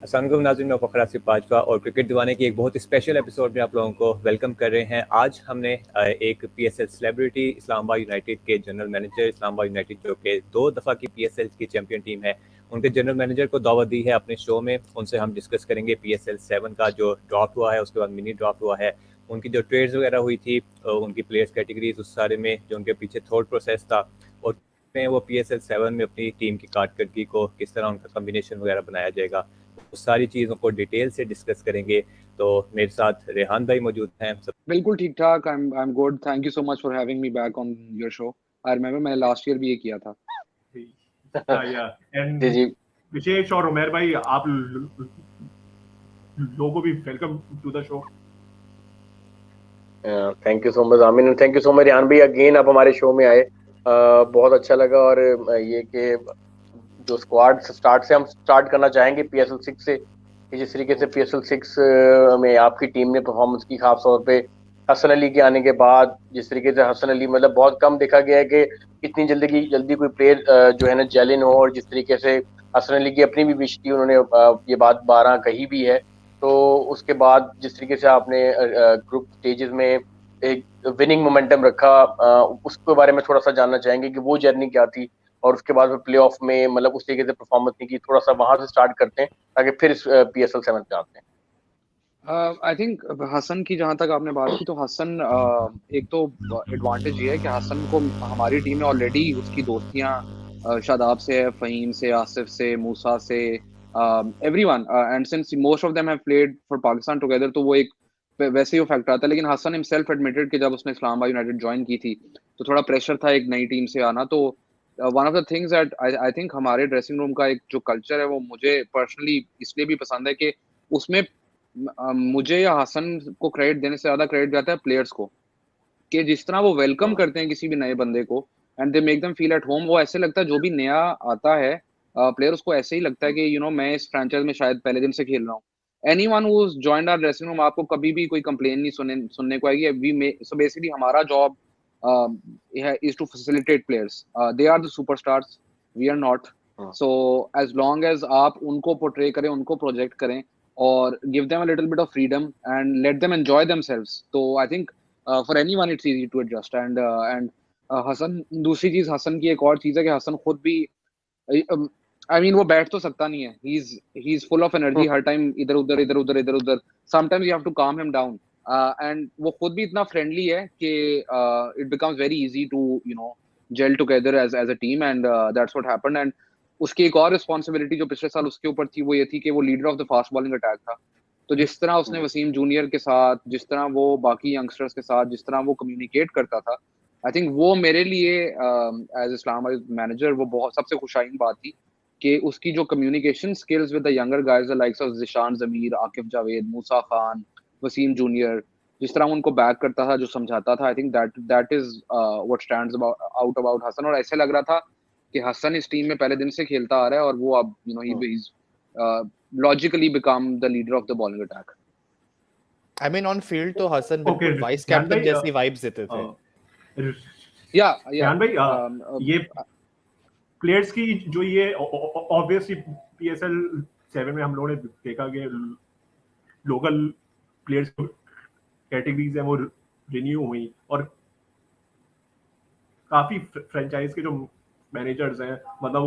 असलम नाज़रीन, मैं फ़खर आसिफ बाजवा और क्रिकेट दीवाने की एक बहुत ही स्पेशल एपिसोड में आप लोगों को वेलकम कर रहे हैं। आज हमने एक पीएसएल सेलिब्रिटी इस्लामाबाद यूनाइटेड के जनरल मैनेजर, इस्लामाबाद यूनाइटेड जो कि 2 दफ़ा की पीएसएल की चैंपियन टीम है, उनके जनरल मैनेजर को दावत दी है अपने शो में। उनसे हम डिस्कस करेंगे पीएसएल 7 का जो ड्राफ्ट हुआ है, उसके बाद मिनी ड्राफ्ट हुआ है, उनकी जो ट्रेड्स वगैरह हुई थी, उनकी प्लेयर्स कैटेगरीज, उस सारे में जो उनके पीछे थॉट प्रोसेस था, और वो पीएसएल 7 में अपनी टीम की कारकर्दगी को किस तरह उनका कम्बिनेशन वगैरह बनाया जाएगा, उस सारी चीज़ों को डिटेल से डिस्कस करेंगे। तो मेरे साथ रेहान भाई मौजूद हैं। बिल्कुल ठीक ठाक। I'm good. Thank you so much for having me back on your show. I remember मैंने लास्ट ईयर भी ये किया था। एंड जी जी विशेष और उमेर भाई, आप लोगों भी welcome to the show. Thank you so much Amin and thank you so much Rehan भाई, अगेन आप हमारे शो में आए। बहुत अच्छा लगा। और ये कि जो स्क्वाड स्टार्ट से हम स्टार्ट करना चाहेंगे पीएसएल 6 से, कि जिस तरीके से पीएसएल 6 में आपकी टीम ने परफॉर्मेंस की, खास तौर पे हसन अली के आने के बाद, जिस तरीके से हसन अली मतलब बहुत कम देखा गया है कि इतनी जल्दी कोई प्लेयर जो है ना जेलिन हो। और जिस तरीके से हसन अली की अपनी भी विश थी, उन्होंने ये बात 12 कही भी है। तो उसके बाद जिस तरीके से आपने ग्रुप स्टेजेस में एक विनिंग मोमेंटम रखा, उसके बारे में थोड़ा सा जानना चाहेंगे कि वो जर्नी क्या थी, और उसके बाद प्ले ऑफ में मतलब उस तरीके से परफॉर्मेंस नहीं की। थोड़ा सा वहां से स्टार्ट करते हैं ताकि फिर पीएसएल 7 पे आते हैं। आई थिंक हसन की जहां तक आपने बात की, तो हसन एक तो एडवांटेज ये है कि हसन को हमारी टीम में ऑलरेडी उसकी दोस्तियां शादाब से है, फ़हीम से, आसिफ से, मूसा से, everyone, and since most of them have played for Pakistan together, तो वो एक वैसे ही वो फैक्टर आता है। लेकिन हसन हिमसेल्फ एडमिटेड कि जब उसने इस्लामाबाद यूनाइटेड ज्वाइन की थी तो थोड़ा प्रेशर था एक नई टीम से आना। तो one of the things that I think हमारे ड्रेसिंग रूम का एक जो कल्चर है वो मुझे पर्सनली इसलिए भी पसंद है कि उसमें मुझे या हसन को क्रेडिट देने से ज्यादा क्रेडिट जाता है प्लेयर्स को, कि जिस तरह वो वेलकम करते हैं किसी भी नए बंदे को and they make them feel at home. वो ऐसे लगता है जो भी नया आता है प्लेयर, उसको ऐसे ही लगता है कि मैं इस फ्रेंचाइज में शायद पहले दिन से खेल रहा हूँ। Anyone who joined our dressing room, आपको कभी भी कोई कंप्लेन नहीं सुनने को आएगी। सो बेसिकली हमारा job is to facilitate players. They are the superstars, we are not. So as long as आप उनको पोर्ट्रे करें, उनको प्रोजेक्ट करें और give them a little bit of freedom and let them enjoy themselves, तो I think for anyone it's easy to adjust। and Hasan, दूसरी चीज हसन की एक और चीज है कि हसन खुद भी आई मीन वो बैठ तो सकता नहीं है। He is full of energy हर टाइम, इधर उधर इधर उधर इधर उधर। Sometimes you have to calm him down, and वो खुद भी इतना फ्रेंडली है कि it becomes very easy to gel together as a team, and that's what happened. And उसकी एक और रिस्पॉन्सिबिलिटी जो पिछले साल उसके ऊपर थी, वो ये थी कि वो leader of the fast bowling attack था। तो जिस तरह उसने वसीम जूनियर के साथ, जिस तरह वो बाकी यंगस्टर्स के साथ, जिस तरह वो कम्युनिकेट करता था, आई थिंक वो मेरे लिए एज इस्लामाबाद मैनेजर वो बहुत सबसे खुशाइन बात थी कि उसकी जो communication skills with the younger guys the likes of Zeeshan Zameer, Aqib Javed, Musa Khan, Wasim junior, जिस तरह उनको बैक करता था, जो समझाता था, I think that is what stands out about Hasan. और ऐसे लग रहा था कि हसन इस टीम में पहले दिन से खेलता आ रहा है और वो अब he is logically become the leader of the bowling attack. I mean on field तो हसन बिल्कुल वाइस कैप्टन जैसी वाइब्स देते थे। या भाई, ये प्लेयर्स की जो ये ऑब्वियसली पीएसएल 7 में हम लोगों ने देखा कि लोकल प्लेयर्स कैटेगरीज हैं वो रिन्यू हुई, और काफी फ्रेंचाइज के जो मैनेजर्स हैं, मतलब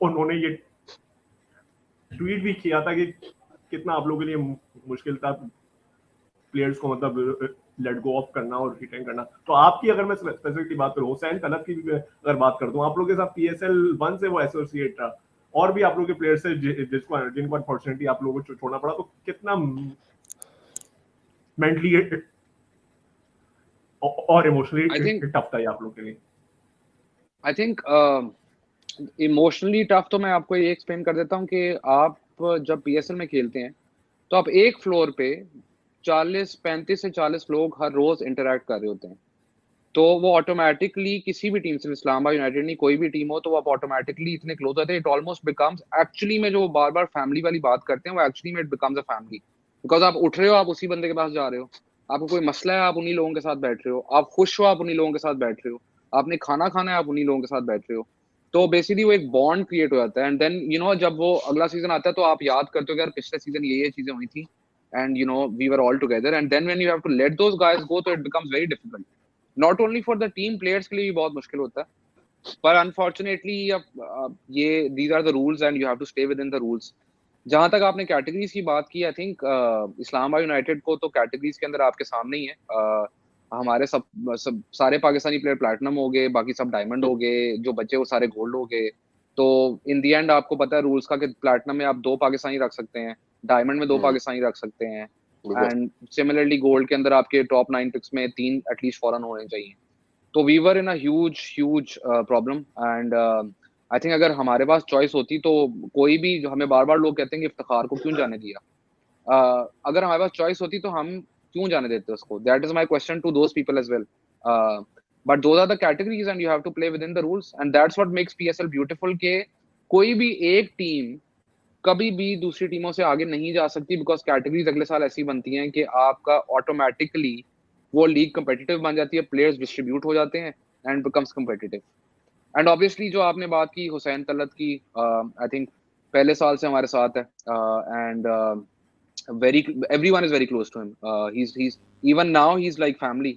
उन्होंने ये ट्वीट भी किया था कि कितना आप लोगों के लिए मुश्किल था प्लेयर्स को मतलब लेट गो ऑफ करना और रिटेन करना। तो आपकी अगर मैं स्पेसिफिकली बात करूं, हुसैन कनफ की भी अगर बात कर दूं, आप लोगों के साथ पीएसएल 1 से वो एसोसिएट था, और भी आप लोगों के प्लेयर्स से जिनको अनफॉर्चुनेटली आप लोगों को छोड़ना पड़ा, तो कितना मेंटली और इमोशनली टफ था ये आप लोगों के लिए? आई थिंक इमोशनली टफ तो मैं आपको ये एक्सप्लेन कर देता हूँ कि आप जब पीएसएल में खेलते हैं तो आप एक फ्लोर पे 35 से 40 लोग हर रोज इंटरेक्ट कर रहे होते हैं। तो वो ऑटोमेटिकली किसी भी टीम से, इस्लामाबाद यूनाइटेड नहीं कोई भी टीम हो, तो वो आप ऑटोमेटिकली इतने क्लोज होते हैं। इट ऑलमोस्ट बिकम्स एक्चुअली में, जो बार बार फैमिली वाली बात करते हैं, वो एक्चुअली में it becomes a family. Because आप उठ रहे हो, आप उसी बंदे के पास जा रहे हो, आपको कोई मसला है आप उन्हीं लोगों के साथ बैठ रहे हो, आप खुश हो आप उन्हीं लोगों के साथ बैठ रहे हो, आपने खाना खाना है आप उन्हीं लोगों के साथ बैठ रहे हो। तो बेसिकली वो एक बॉन्ड क्रिएट हो जाता है, एंड देन यू नो जब वो अगला सीजन आता है तो आप याद करते हो कि यार पिछले सीजन ये चीजें हुई थी, and you know we were all together, and then when you have to let those guys go तो it becomes very difficult, not only for the team, players के लिए भी बहुत मुश्किल होता है, पर अनफॉर्चुनेटली ये these are the rules and you have to stay within the rules. जहां तक आपने कैटेगरीज की बात की, आई थिंक इस्लामाबाद यूनाइटेड को तो कैटेगरीज के अंदर आपके सामने ही है, हमारे सब सारे पाकिस्तानी प्लेयर प्लैटिनम हो गए, बाकी सब डायमंड हो गए, जो बचे वो सारे गोल्ड हो गए। तो इन दी एंड आपको पता है रूल्स का कि प्लैटिनम में आप 2 पाकिस्तानी रख सकते हैं, डायमंड में 2 पाकिस्तानी रख सकते हैं, एंड सिमिलरली गोल्ड के अंदर आपके टॉप 9 पिक्स में 3 एटलीस्ट फॉरेन होने चाहिए। तो we were in a huge problem, and I think अगर हमारे पास चॉइस होती तो कोई भी, जो हमें बार बार लोग कहते हैं कि इफ्तिखार को क्यों जाने दिया, अगर हमारे पास चॉइस होती तो हम क्यों जाने देते उसको, that is my question to those people as well, but those are the categories and you have to play within the rules, and that's what makes PSL beautiful, के कोई भी एक टीम कभी भी दूसरी टीमों से आगे नहीं जा सकती, बिकॉज कैटेगरीज अगले साल ऐसी बनती हैं कि आपका ऑटोमेटिकली वो लीग कम्पिटिटिव बन जाती है, प्लेयर्स डिस्ट्रीब्यूट हो जाते हैं and becomes competitive. And obviously जो आपने बात की हुसैन तलत की, आई थिंक पहले साल से हमारे साथ है, and very everyone is very close to him, he's even now he's like family,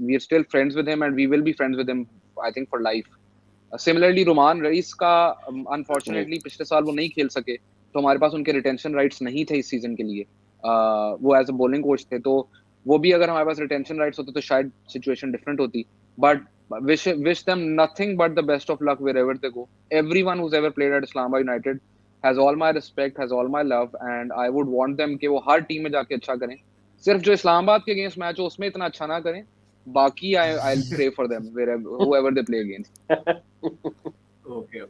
we are still friends with him and we will be friends with him I think for life. Similarly Roman Raees का unfortunately पिछले साल वो नहीं खेल सके, तो हमारे पास उनके रिटेंशन राइट्स नहीं थे इस सीजन के लिए, वो एज अ बॉलिंग कोच थे, तो वो भी अगर हमारे पास रिटेंशन राइट्स होते तो शायद सिचुएशन डिफरेंट होती, but wish them nothing but the best of luck wherever they go. Everyone who's ever played at Islamabad United has all my respect, has all my love, and I would want them कि वो हर team में जाके अच्छा करें, सिर्फ जो इस्लामाबाद के against match हो उसमें इतना अच्छा ना करें, बाकी I'll pray for them whoever they play against. Okay.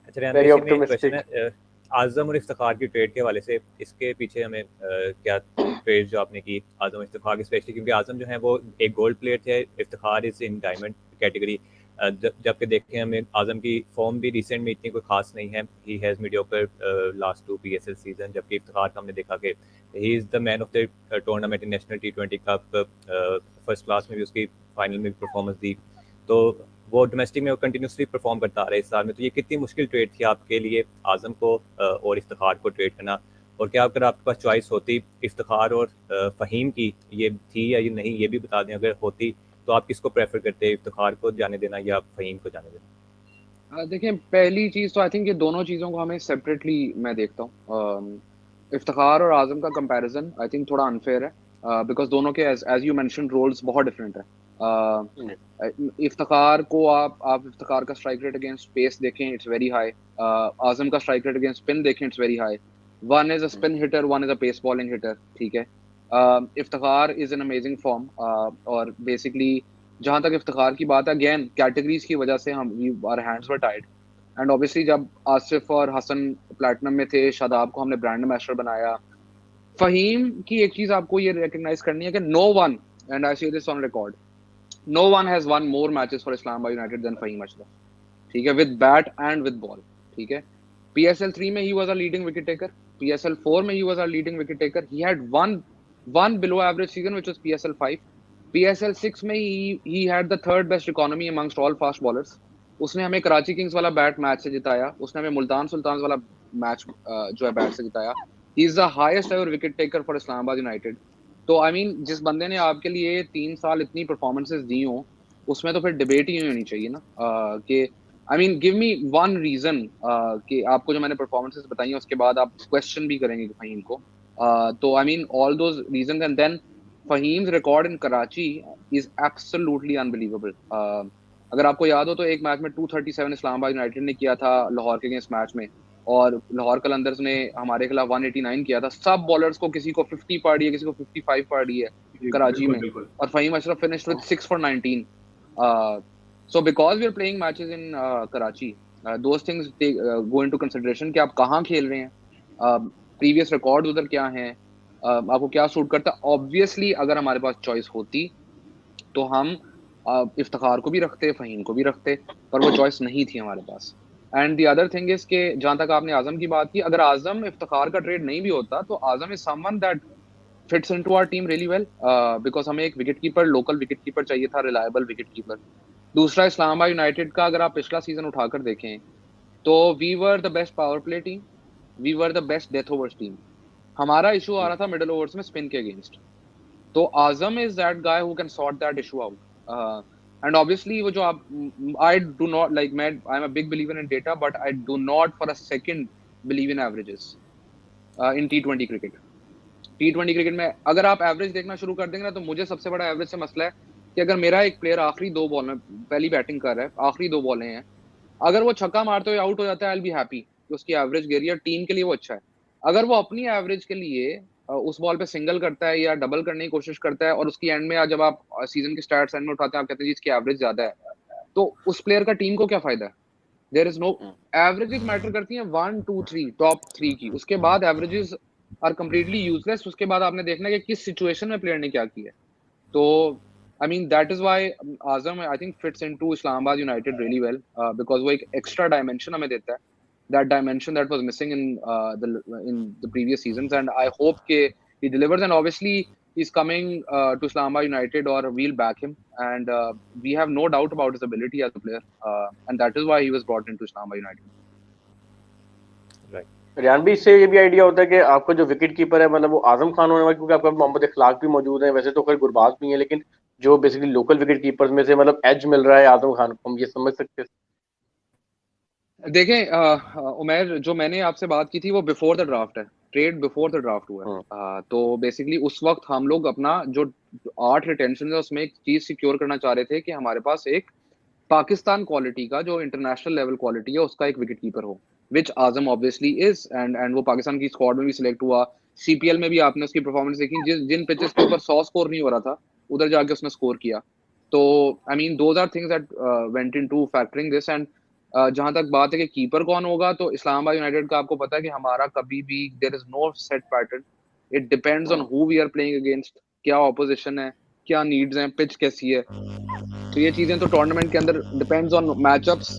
अच्छा रियान भाई, इसमें क्वेश्चन है आजम और इफ्तिखार की ट्रेड के हवाले से, इसके पीछे हमें क्या ट्रेड जो आपने की आजम इफ्तिखार की, स्पेशली क्योंकि आजम जो है वो एक गोल्ड प्लेयर थे, Iftikhar is in diamond category, जबकि देखें हमें आजम की फॉर्म भी रिसेंट में इतनी कोई खास नहीं है, he has mediocre last 2 PSL season, जबकि इफ्तिखार का हमने देखा कि he is the man of the tournament in national T20 cup, first class में भी उसकी फाइनल में भी परफॉर्मेंस दी, तो वो डोमेस्टिक में वो कंटिन्यूसली परफॉर्म करता आ रहा है इस साल में। तो ये कितनी मुश्किल ट्रेड थी आपके लिए आजम को और इफ्तिखार को ट्रेड करना, और क्या अगर आपके पास चॉइस होती इफ्तिखार और फ़हीम की, ये थी या ये नहीं, ये भी बता दें अगर होती, तो आप किसको प्रेफर करते हैं, इफ्तिखार को जाने देना या फ़हीम को जाने देना? देखिए पहली चीज़ तो आई थिंक ये दोनों चीज़ों को हमें सेपरेटली मैं देखता हूँ, इफ्तिखार और आजम का कंपैरिजन आई थिंक थोड़ा अनफेयर है, बिकॉज दोनों के एज यू मेंशन रोल्स बहुत डिफरेंट है। इफ्तिखार को आप इफ्तिखार का स्ट्राइक रेट अगेंस्ट पेस देखें, इट्स वेरी हाई, आजम का स्ट्राइक रेट अगेंस्ट स्पिन देखें, it's very high, one is a spin hitter, one is a pace bowling hitter, ठीक है। Iftikhar is an amazing form, और बेसिकली जहां तक इफ्तिखार की बात है, अगेन कैटेगरीज की वजह से हम our hands were tied, and obviously जब आसिफ और हसन प्लैटिनम में थे, शादाब को हमने ब्रांड एम्बेसडर बनाया। फहीम की एक चीज आपको ये रिकॉग्नाइज करनी है कि नो वन, एंड आई से this on record, no one has won more matches for Islamabad United than Fahim Ashraf, ठीक है, with bat and with ball, ठीक है। PSL 3 में he was a leading wicket taker, PSL 4 में he was a leading wicket taker, he had one below average season which was PSL 5, PSL 6 में he had the third best economy amongst all fast bowlers, उसने हमें Karachi Kings वाला bat match से जिताया, उसने हमें मुल्तान सुल्तान वाला मैच जो है बैट से जिताया, he is the highest ever wicket taker for Islamabad United। तो आई मीन जिस बंदे ने आपके लिए 3 साल इतनी परफॉर्मेंसेस दी हो, उसमें तो फिर डिबेट ही होनी चाहिए ना, कि I mean give me one reason कि आपको जो मैंने परफॉर्मेंसेस बताई हैं उसके बाद आप क्वेश्चन भी करेंगे फहीम को, तो I mean all those reasons, and then Fahim's record in Karachi is absolutely unbelievable. अगर आपको याद हो तो एक मैच में 237 इस्लामाबाद यूनाइटेड ने किया था लाहौर के अगेंस्ट मैच में, और लाहौर कलंदर्स ने हमारे खिलाफ 189 किया था, सब बॉलर्स को किसी को 50 पार दी है, किसी को 55 पार दी है कराची में, और Fahim Ashraf finished with 6 for 19। So because we are playing matches in Karachi, those things go into consideration कि आप कहाँ खेल रहे हैं, प्रीवियस रिकॉर्ड उधर क्या हैं, आपको क्या सूट करता है। ऑब्वियसली अगर हमारे पास चॉइस होती तो हम इफ्तिखार को भी रखते, फहीम को भी रखते, पर वो चॉइस नहीं थी हमारे पास। And the other thing is के जहां तक आपने आजम की बात की, अगर आजम इफ्तिखार का ट्रेड नहीं भी होता तो Azam is someone that fits into our team really well, because हमें एक wicket keeper, local wicket keeper चाहिए था, रिलायबल विकेट कीपर, दूसरा इस्लामाबाद यूनाइटेड का अगर आप पिछला सीजन उठाकर देखें तो we were the best power play team, we were the best death overs team. हमारा इशू आ रहा था मिडिल ओवर्स में स्पिन के अगेंस्ट। तो Azam is that guy who can sort that issue out. And obviously वो जो आप, आई डू नॉट लाइक, मैं I am a big believer in data but I do not for a second believe in averages in T20 cricket. T20 cricket में अगर आप average देखना शुरू कर देंगे ना, तो मुझे सबसे बड़ा एवरेज से मसला है कि अगर मेरा एक प्लेयर आखिरी 2 बॉल में पहली बैटिंग कर रहा है, आखिरी 2 बॉलें हैं, अगर वो छक्का मारते हुए आउट हो जाता है, आई विल बी हैप्पी कि उसकी एवरेज गिरी है, टीम के लिए वो अच्छा है। अगर वो अपनी एवरेज के लिए उस बॉल पे सिंगल करता है या डबल करने की कोशिश करता है और उसकी एंड में जब आप सीजन के स्टार्ट एंड में उठाते हैं, आप कहते हैं जी इसकी एवरेज ज्यादा है, तो उस प्लेयर का टीम को क्या फायदा है? There is no averages matter करती हैं 1 2 3 टॉप 3 की, उसके बाद एवरेजेस आर कंप्लीटली यूजलेस। उसके बाद आपने देखना है कि किस सिचुएशन में प्लेयर ने क्या किया। तो I mean that is why Azam I think fits into Islamabad United really well because वो एक extra dimension हमें देता है, that dimension that was missing in the previous seasons, and I hope के he delivers, and obviously he's coming to Islamabad United or we'll back him, and we have no doubt about his ability as a player, and that is why he was brought into Islamabad United. Right. Riyan भी इससे ये भी idea होता है कि आपका जो wicket keeper है मतलब वो आजम खान होने वाला, क्योंकि आपका मोहम्मद इखलाक भी मौजूद है, वैसे तो कोई गुरबाज नहीं है, लेकिन जो बेसिकली लोकल विकेट कीपर्स में से मतलब एज मिल रहा है आजम खान को, हम ये समझ सकते हैं। देखें उमैर, जो मैंने आपसे बात की थी वो बिफोर द ड्राफ्ट है, ट्रेड बिफोर द ड्राफ्ट हुआ है। तो बेसिकली उस वक्त हम लोग अपना जो 8 रिटेंशन है उसमें एक चीज सिक्योर करना चाह रहे थे कि हमारे पास एक पाकिस्तान क्वालिटी का जो इंटरनेशनल लेवल क्वालिटी है उसका एक विकेट कीपर हो, विच आजम ऑब्वियसली इज, एंड वो पाकिस्तान की स्क्वाड में भी सिलेक्ट हुआ। सीपीएल में भी आपने उसकी परफॉर्मेंस देखी, जिन पिचेस के ऊपर 100 स्कोर नहीं हो रहा था उधर जाके उसने स्कोर किया। तो I mean those are things that went into factoring this. And जहां तक बात है कि कीपर कौन होगा, तो इस्लामाबाद यूनाइटेड का आपको पता है कि हमारा कभी भी there is no set pattern, it depends on who we are playing against, क्या ऑपोजिशन है, क्या नीड्स हैं, पिच कैसी है। तो ये चीजें तो टूर्नामेंट के अंदर depends on matchups,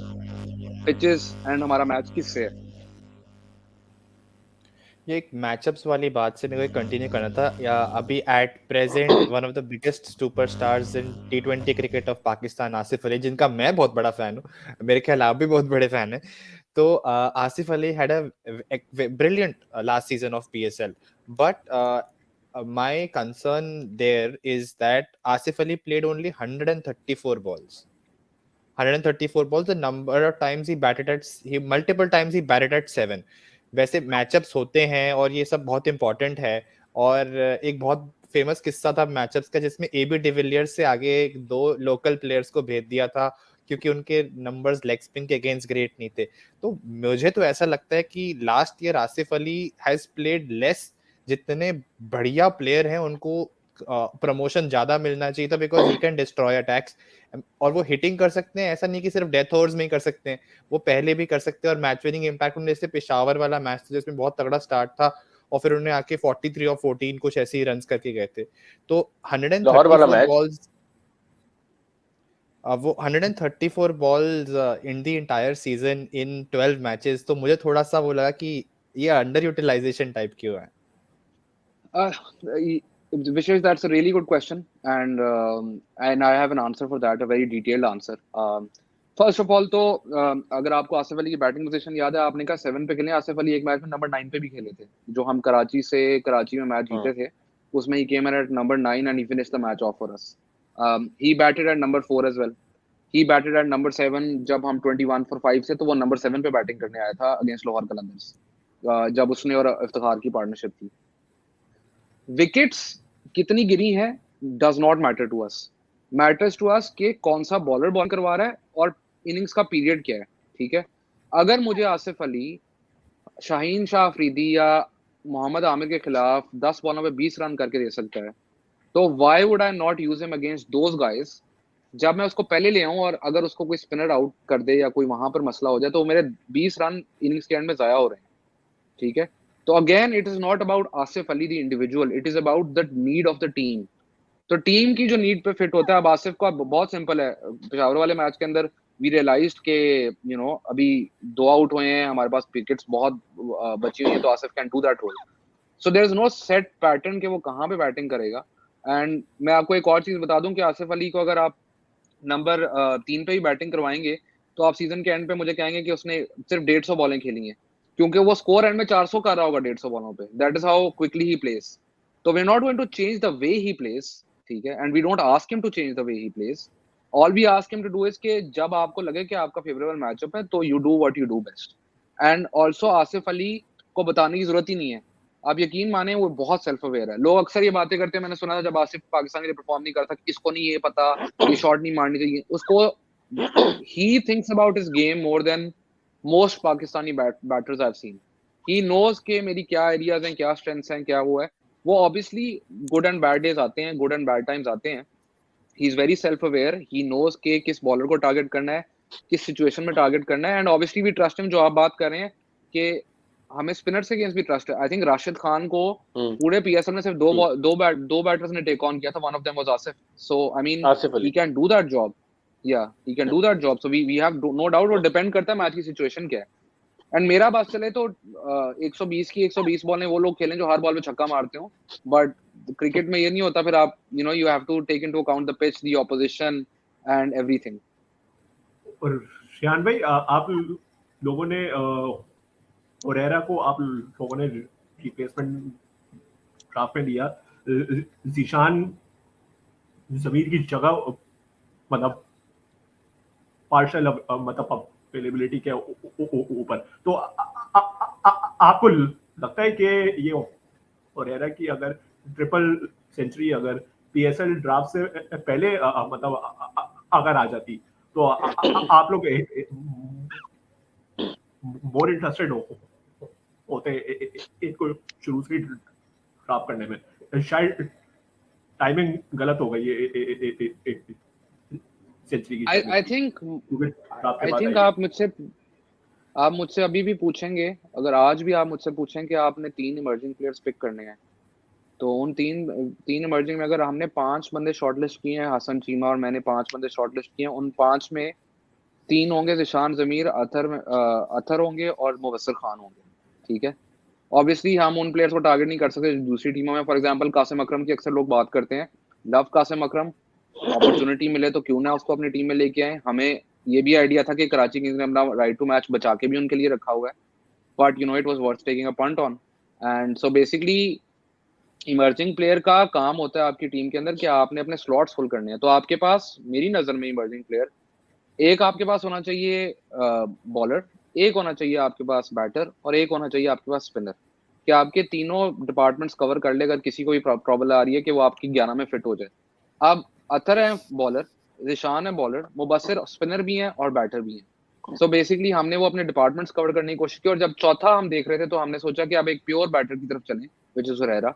pitches and हमारा मैच किससे है। ये एक मैचअप्स वाली बात से मेरे को कंटिन्यू करना था, या अभी at present one of the biggest superstars in T20 cricket of Pakistan Asif Ali, जिनका मैं बहुत बड़ा फैन हूँ, मेरे ख्याल आप भी बहुत बड़े फैन हैं। तो Asif Ali had a brilliant last season of PSL, but my concern there is that Asif Ali played only 134 balls. 134 balls, the number of times he batted at, multiple times he batted at 7. वैसे matchups होते हैं और ये सब बहुत important है, और एक बहुत फेमस किस्सा था मैचअप्स का जिसमें AB डिविलियर्स से आगे 2 लोकल प्लेयर्स को भेज दिया था क्योंकि उनके नंबर्स लेग स्पिन के अगेंस्ट ग्रेट नहीं थे। तो मुझे तो ऐसा लगता है कि last year Asif Ali has played less, जितने बढ़िया प्लेयर हैं उनको प्रमोशन ज्यादा मिलना चाहिए था, because he can destroy attacks, और वो हिटिंग कर सकते हैं। ऐसा नहीं कि सिर्फ डेथ ओवर्स में ही कर सकते हैं, वो पहले भी कर सकते हैं, और मैच विनिंग इम्पैक्ट उन्होंने, जैसे पेशावर वाला मैच था जिसमें बहुत तगड़ा स्टार्ट था और फिर उन्होंने आके 43 और 14 कुछ ऐसे ही रन्स करके गए थे। तो 134 बॉल्स, वो 134 balls in the entire season in 12 matches, तो मुझे थोड़ा सा वो लगा कि ये अंडर यूटिलाइजेशन टाइप क्यों है। Vishesh, that's a really good question, and I have an answer for that, a very detailed answer. First of all, तो अगर आपको आसिफ अली की बैटिंग पोजीशन याद है, आपने कहा 7 पे खेले, आसिफ अली एक मैच में नंबर 9 पे भी खेले थे, जो हम कराची में मैच जीते थे, उसमें ही came in at number 9 and he finished the match off for us. He batted at number 4 as well. He batted at number 7 जब हम 21 for 5 से, तो वो number 7 पे बैटिंग करने आया था अगेंस्ट लाहौर कलंदर्स, जब उसने और इफ्तिखार की पार्टनरशिप थी। विकेट्स कितनी गिरी हैं does not matter to us, matters to us कि कौन सा बॉलर बॉल करवा रहा है और इनिंग्स का पीरियड क्या है। ठीक है, अगर मुझे आसिफ अली, शाहीन शाह अफरीदी या मोहम्मद आमिर के खिलाफ 10 बॉलों पे 20 रन करके दे सकता है, तो why would I not use him against those guys, जब मैं उसको पहले ले आऊं और अगर उसको कोई स्पिनर आउट कर दे या कोई वहां पर मसला हो जाए, तो मेरे 20 रन इनिंग्स के एंड में जाया हो रहे हैं। ठीक है, तो again it is not about Asif Ali the individual, it is about the need of the team. तो टीम की जो नीड पे फिट होता है, अब आसिफ का बहुत सिंपल है, पेशावर वाले मैच के अंदर वी रियलाइज्ड के अभी 2 आउट हुए हैं, हमारे पास विकेट्स बहुत बची हुई है, तो Asif can do that role. So there is no set pattern कि वो कहाँ पे बैटिंग करेगा। एंड मैं आपको एक और चीज बता दूं कि आसिफ अली को अगर आप नंबर 3 पे ही बैटिंग करवाएंगे तो आप सीजन के एंड पे मुझे कहेंगे कि उसने सिर्फ 150 बॉलें खेली हैं, क्योंकि वो स्कोर एंड में 400 कर रहा होगा 150 बॉलों पे। That is how quickly he plays. तो we are not going to change the way he plays, ठीक है, and we don't ask him to change the way he plays. All we ask him to do is कि जब आपको लगे कि आपका favourable matchup है तो you do what you do best. And also Asif Ali को बताने की जरूरत ही नहीं है। आप यकीन माने वो बहुत सेल्फ अवेयर है। लोग अक्सर ये बातें करते हैं, मैंने सुना था जब आसिफ पाकिस्तान के लिए परफॉर्म नहीं करता, इसको नहीं ये पता ये शॉट नहीं मारनी चाहिए उसको। he thinks about his game more than most Pakistani batters I've seen. He knows कि मेरी क्या एरियाज हैं, क्या स्ट्रेंथ्स हैं, क्या वो है। वो obviously good and bad days आते हैं, गुड एंड बैड टाइम्स आते हैं। He is very self aware. He knows के किस बॉलर को टारगेट करना है, किस सिचुएशन में टारगेट करना है। And obviously we trust him. जो आप बात कर रहे हैं कि हमें स्पिनर से अगेंस्ट भी ट्रस्ट है। आई थिंक राशिद खान को पूरे पीएसएल में सिर्फ दो बैटर्स ने टेक ऑन किया था। One of them was Asif. So I mean he can do that job. Yeah, he can do that job. So we have no doubt। वो डिपेंड करता है मैच की सिचुएशन क्या है। एंड मेरा बात चले तो 120 की 120 बॉल ने वो लोग खेलें जो हर बॉल पे छक्का मारते हो, बट क्रिकेट में ये नहीं होता। फिर आप you have to take into account the pitch, the opposition and everything. और शियान भाई, आप लोगों ने ओरेरा को आप लोगों ने रिप्लेसमेंट ड्राफ्ट में लिया। ज़ीशान ज़मीर की जगह मतलब पार्शल मतलब अवेलेबिलिटी के ऊपर, तो आपको लगता है कि ये ओरेरा की अगर ट्रिपल सेंचुरी अगर पीएसएल ड्राफ्ट से पहले मतलब अगर आ जाती तो आप लोग मोर इंटरेस्टेड होते इसको शुरू से ड्राफ्ट करने में? शायद टाइमिंग गलत हो गई सेंचुरी की। आई थिंक आप मुझसे अभी भी पूछेंगे, अगर आज भी आप मुझसे पूछें कि आपने 3 इमर्जिंग प्लेयर्स पिक करने हैं, तो उन तीन इमर्जिंग में अगर हमने 5 बंदे शॉर्टलिस्ट किए हैं, हसन चीमा और मैंने 5 बंदे शॉर्टलिस्ट किए हैं, उन 5 में 3 होंगे ज़ीशान ज़मीर, अतर होंगे और मुबस्सिर खान होंगे, ठीक है। ऑब्वियसली हम उन प्लेयर्स को टारगेट नहीं कर सकते दूसरी टीमों में। फॉर एग्जांपल कासिम अकरम की अक्सर लोग बात करते हैं। लव कासिम अकरम, अपॉर्चुनिटी मिले तो क्यों ना उसको अपनी टीम में लेके आए। हमें ये भी आइडिया था कि कराची किंग्स ने अपना राइट टू मैच बचा के भी उनके लिए रखा हुआ है, but it was worth taking a punt on. And so basically emerging player का काम होता है आपकी टीम के अंदर कि आपने अपने स्लॉट्स फुल करने हैं। तो आपके पास, मेरी नज़र में इमर्जिंग प्लेयर, एक आपके पास होना चाहिए बॉलर, एक होना चाहिए आपके पास बैटर और एक होना चाहिए आपके पास स्पिनर, कि आपके तीनों डिपार्टमेंट्स कवर कर ले अगर किसी को भी प्रॉब्लम आ रही है कि वो आपकी 11 में फिट हो जाए। अब अतर है बॉलर, ज़ीशान है बॉलर, मुबस्सिर स्पिनर भी हैं और बैटर भी हैं। सो बेसिकली हमने वो अपने डिपार्टमेंट्स कवर करने की कोशिश की, और जब चौथा हम देख रहे थे तो हमने सोचा कि अब एक प्योर बैटर की तरफ चलें, which is Huraira.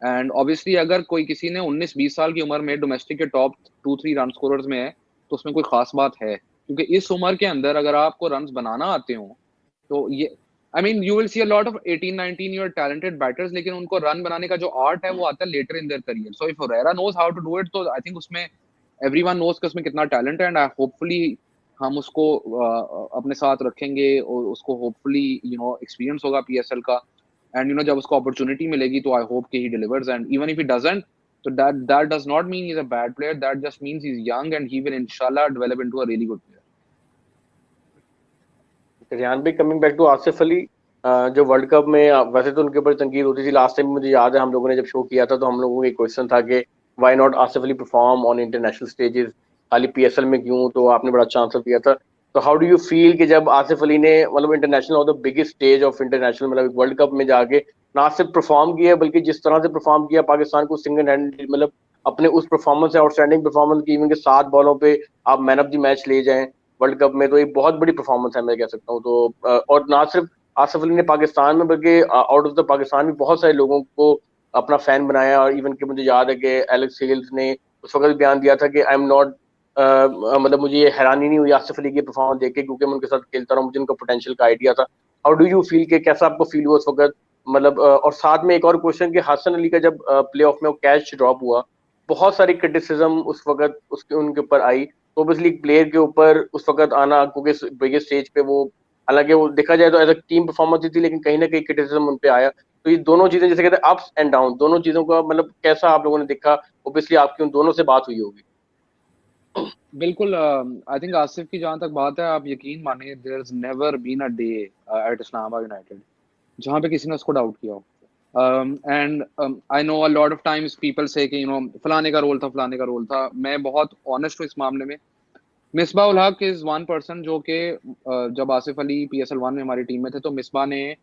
And obviously अगर कोई किसी ने 19-20 साल की उम्र में डोमेस्टिक के टॉप 2-3 रन स्कोरर्स में है तो उसमें कोई खास बात है, क्योंकि इस उम्र के अंदर अगर आपको रन बनाना आते हो तो ये I mean you will see a lot of 18-19 year talented batters, लेकिन उनको रन बनाने का जो आर्ट है वो आता है later in their career. So if Huraira knows how to do it, तो आई थिंक उसमें एवरीवन नोज कि उसमें कितना टैलेंट है। एंड होपफुली हम उसको अपने साथ रखेंगे और उसको होपफुली एक्सपीरियंस होगा पीएसएल का। एंड जब उसको अपॉर्चुनिटी मिलेगी तो आई होप कि ही delivers. And even if he doesn't, so that does not mean he's a bad player. That just means he's young and he will inshallah develop into a really good player. Rayan भी coming back to Asif Ali, जो world cup में वैसे तो उनके ऊपर तनकीद होती थी लास्ट टाइम, मुझे याद है हम लोगों ने जब शो किया था तो हम लोगों को एक क्वेश्चन था कि why not Asif Ali perform on international stages, खाली पीएसएल में क्यों? तो आपने बड़ा अच्छा आंसर दिया था। तो हाउ डू यू फील कि जब आसिफ अली ने मतलब इंटरनेशनल और the biggest stage of international मतलब वर्ल्ड कप में जाके ना सिर्फ परफॉर्म किया बल्कि जिस तरह से परफॉर्म किया, पाकिस्तान को सिंगल हैंड मतलब अपने उस परफॉर्मेंस से आउटस्टैंडिंग परफॉर्मेंस की, इवन के 7 बॉलों पे आप मैन ऑफ द मैच ले जाएं वर्ल्ड कप में, तो एक बहुत बड़ी परफॉर्मेंस है मैं कह सकता हूँ। तो और ना सिर्फ आसिफ अली ने पाकिस्तान में बल्कि आउट ऑफ द पाकिस्तान भी बहुत सारे लोगों को अपना फैन बनाया। और इवन कि मुझे याद है कि एलेक्स हेल्स ने उस वक्त बयान दिया था कि आई एम नॉट मतलब मुझे ये हैरानी नहीं हुई आसिफ अली की परफॉर्मेंस देख के, क्योंकि मैं उनके साथ खेलता रहा, मुझे उनका पोटेंशियल का आइडिया था। हाउ डू यू फील, के कैसा आपको फील हुआ उस वक्त? मतलब और साथ में एक और क्वेश्चन कि हसन अली का जब प्ले ऑफ में वो कैच ड्रॉप हुआ, बहुत सारी क्रिटिसिज्म उस वक्त उसके उनके ऊपर आई। तो ऑब्वियसली एक प्लेयर के ऊपर उस वक्त आना, क्योंकि बिगेस्ट स्टेज पे वो, हालांकि वो देखा जाए तो एज अ टीम परफॉर्मेंस थी, लेकिन कहीं ना कहीं क्रिटिसिज्म उन पे आया। तो ये दोनों चीजें जैसे कहते हैं अप्स एंड डाउन, दोनों चीजों का मतलब कैसा आप लोगों ने देखा? ऑब्वियसली आपकी उन दोनों से बात हुई होगी। बिल्कुल आई थिंक आसिफ की जहाँ तक बात है, आप यकीन मानिए there is never been a day at Islamabad United जहाँ पे किसी ने उसको डाउट किया हो। And I know a lot of times people से कि फलाने का रोल था, फलाने का रोल था। मैं बहुत ऑनेस्ट हूँ इस मामले में। Misbah ul Haq is one person जो कि जब आसिफ अली PSL 1 में हमारी टीम में थे तो मिसबा ने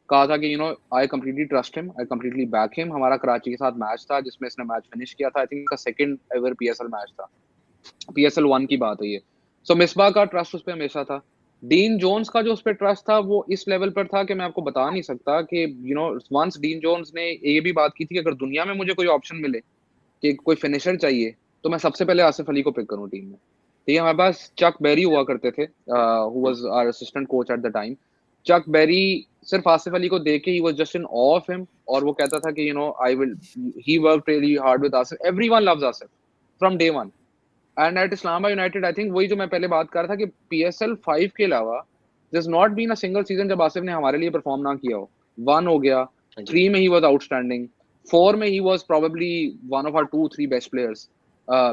कहा था कि I completely trust him, I completely back him. हमारा कराची के साथ मैच था जिसमें इसने मैच फिनिश किया था। आई थिंक इसका सेकंड एवर PSL मैच था, PSL 1 की बात है ये। सो मिसबा का ट्रस्ट उस पर हमेशा था। डीन जोन्स का जो उस पर ट्रस्ट था वो इस लेवल पर था कि मैं आपको बता नहीं सकता कि वंस डीन जोन्स ने ये भी बात की थी कि अगर दुनिया में मुझे कोई ऑप्शन मिले कि कोई फिनिशर चाहिए तो मैं सबसे पहले आसिफ अली को पिक करूं टीम में। ठीक है, हमारे पास चक बेरी हुआ करते थे, who was our assistant coach at the time. Chuck Berry सिर्फ आसिफ अली को देख के ही was just in awe of him, और वो कहता था कि I will, he worked really hard with Asif, everyone loves Asif from day one. And at Islamabad United I think वही जो मैं पहले बात कर रहा था कि PSL 5 के अलावा there's not been a single season जब आसिफ ने हमारे लिए परफॉर्म ना किया हो। 1 हो गया, 3 में ही वाज आउटस्टैंडिंग, 4 में ही was probably one of our 2-3 best players,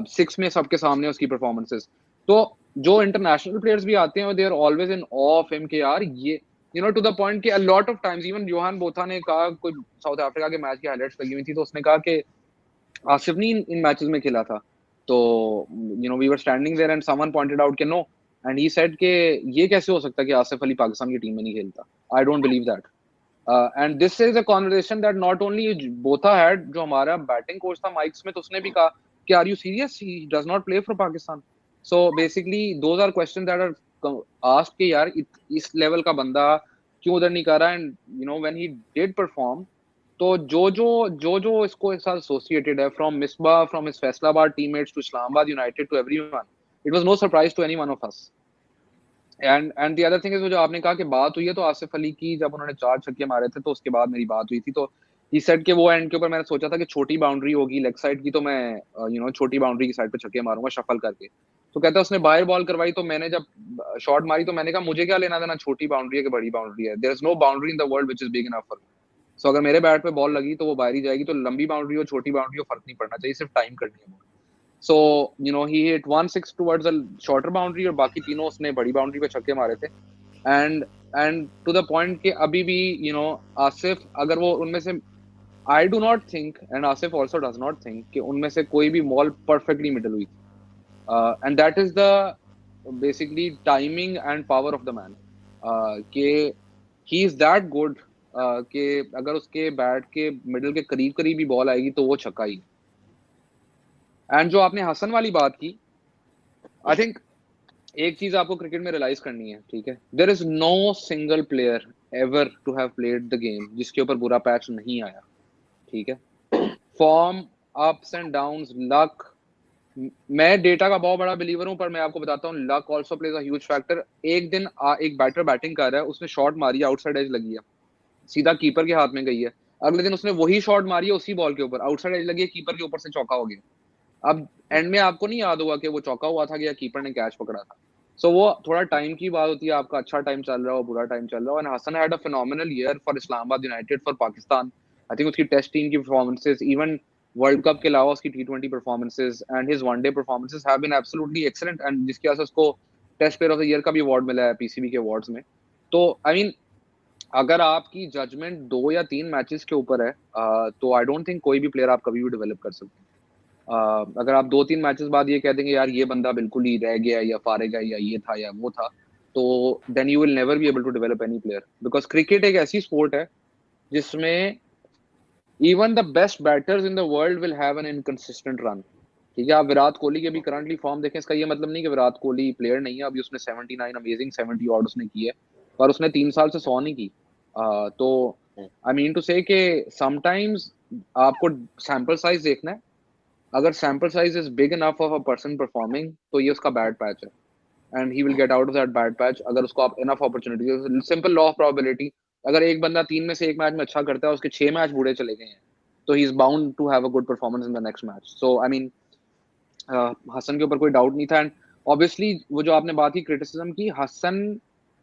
6 में सबके सामने उसकी परफॉर्मेंसेस। तो जो इंटरनेशनल प्लेयर्स भी आते हैं they are always in awe of him कि यार ये टू द पॉइंट कि a lot of times even Johan Botha ने कहा, कोई साउथ अफ्रीका के मैच की हाइलाइट्स लगी हुई थी तो उसने कहा कि आसिफ नहीं इन मैचेस में खेला था। तो we were standing there and someone pointed out कि नो, एंड ही सेड कि ये कैसे हो सकता है कि आसिफ अली पाकिस्तान की टीम में नहीं खेलता। I don't believe that. And this is a conversation that not only Botha had, जो हमारा बैटिंग कोच था माइक स्मिथ, उसने भी कहा कि are you serious, he does not play for Pakistan. So basically those are question that are asked कि यार इस लेवल का बंदा क्यों उधर नहीं कर रहा। And when he did perform, तो जो इसको साथ एसोसिएटेड है, from Misbah, from his Faisalabad teammates to Islamabad United to everyone, it was no surprise to any one of us. And the other thing is, जो आपने कहा कि बात हुई है तो आसिफ अली की जब उन्होंने 4 छक्के मारे थे तो उसके बाद मेरी बात हुई थी, तो ही सेड कि वो एंड के ऊपर मैंने सोचा था कि छोटी बाउंड्री होगी लेग साइड की तो मैं छोटी बाउंड्री की साइड पे छक्के मारूंगा शफल करके। तो कहता है उसने बाहर बॉल करवाई तो मैंने जब शॉट मारी तो मैंने कहा मुझे क्या लेना देना छोटी बाउंड्री है कि बड़ी बाउंड्री है, there is no boundary in the world which is big enough for me. So अगर मेरे बैट पे बॉल लगी तो वो बाहर ही जाएगी, तो लंबी बाउंड्री हो छोटी बाउंड्री हो फर्क नहीं पड़ना चाहिए, सिर्फ टाइम करनी है। So he hit 1-6 towards a shorter boundary और बाकी तीनों उसने बड़ी बाउंड्री पे छक्के मारे थे। And and to the point कि अभी भी आसिफ, अगर वो उनमें से, I do not think and Asif also does not think कि उनमें से कोई भी बॉल परफेक्टली मिडल हुई थी। And that is the basically timing and power of the man, कि ही इज दैट गुड कि अगर उसके बैट के मिडल के करीब करीब भी बॉल आएगी तो वो छक्का ही। एंड जो आपने हसन वाली बात की, आई थिंक एक चीज आपको क्रिकेट में रियलाइज करनी है, ठीक है, there is no single player ever to have played the game जिसके ऊपर बुरा पैच नहीं आया। ठीक है, form, ups and downs, luck, मैं डेटा का बहुत बड़ा बिलीवर हूं पर मैं आपको बताता हूँ luck also plays a huge factor. एक दिन एक बैटर बैटिंग कर रहा है, उसने शॉट मारी, आउटसाइड एज लगी है, सीधा कीपर के हाथ में गई है। अगले दिन उसने वही शॉट मारी है उसी बॉल के ऊपर, आउटसाइड एज लगी है, कीपर के ऊपर से चौका हो गया। अब एंड में आपको नहीं याद होगा कि वो चौका हुआ था या कीपर ने कैच पकड़ा था। सो वो थोड़ा टाइम की बात होती है, आपका अच्छा टाइम चल रहा हो, बुरा टाइम चल रहा हो। And Hasan had a phenomenal year for Islamabad United, for Pakistan. I think उसकी टेस्ट टीम की परफॉर्मेंसेस, इवन वर्ल्ड कप के अलावा उसकी T20 performances and his one day performances have been absolutely excellent, and जिसकी वजह से उसको test player of the year का भी अवार्ड मिला है PCB के अवार्ड्स में। तो आई मीन अगर आपकी जजमेंट 2 या 3 मैचेस के ऊपर है, तो आई डोंट थिंक कोई भी प्लेयर आप कभी भी डेवलप कर सकते हैं। अगर आप 2-3 मैचेस बाद ये कह देंगे यार ये बंदा बिल्कुल ही रह गया या फारेगा या ये था या वो था, तो then you will never be able to develop any player, because cricket एक ऐसी स्पोर्ट है जिसमें even the best batters in the world will have an inconsistent run. ठीक है, आप विराट कोहली की अभी करंटली फॉर्म देखें, इसका ये मतलब नहीं कि विराट कोहली प्लेयर नहीं है, अभी उसने 79 अमेजिंग 70 ऑड उसने की है, पर उसने 3 साल से 100 नहीं की। तो आई मीन टू से कि समटाइम्स आपको सैंपल साइज देखना है, अगर sample size is big enough of a person performing तो ये उसका बैड पैच है, and he will get out of that bad patch अगर उसको आप enough opportunity. Simple law of probability, अगर एक बंदा 3 में से 1 मैच में अच्छा करता है, उसके 6 मैच बुरे चले गए हैं, तो he is bound to have a good performance in the next match. So I mean Hasan के ऊपर कोई डाउट नहीं था। एंड ऑब्वियसली वो जो आपने बात की क्रिटिसिज्म की, Hasan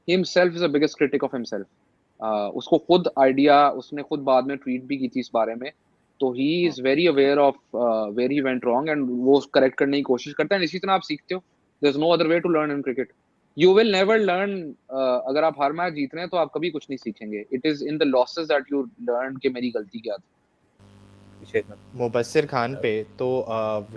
himself is the biggest critic of himself. उसको खुद आइडिया, उसने खुद बाद में ट्वीट भी की थी इस बारे में तो he is very aware of where he went wrong and वो करेक्ट करने की कोशिश करता है। इसी तरह आप सीखते हो। There is no other way to learn in cricket. You will never learn. अगर आप हर मैच जीत रहे हैं तो आप कभी कुछ नहीं सीखेंगे। It is in the losses that you learn कि मेरी गलती क्या थी। विशेष में मुबस्सिर खान पे तो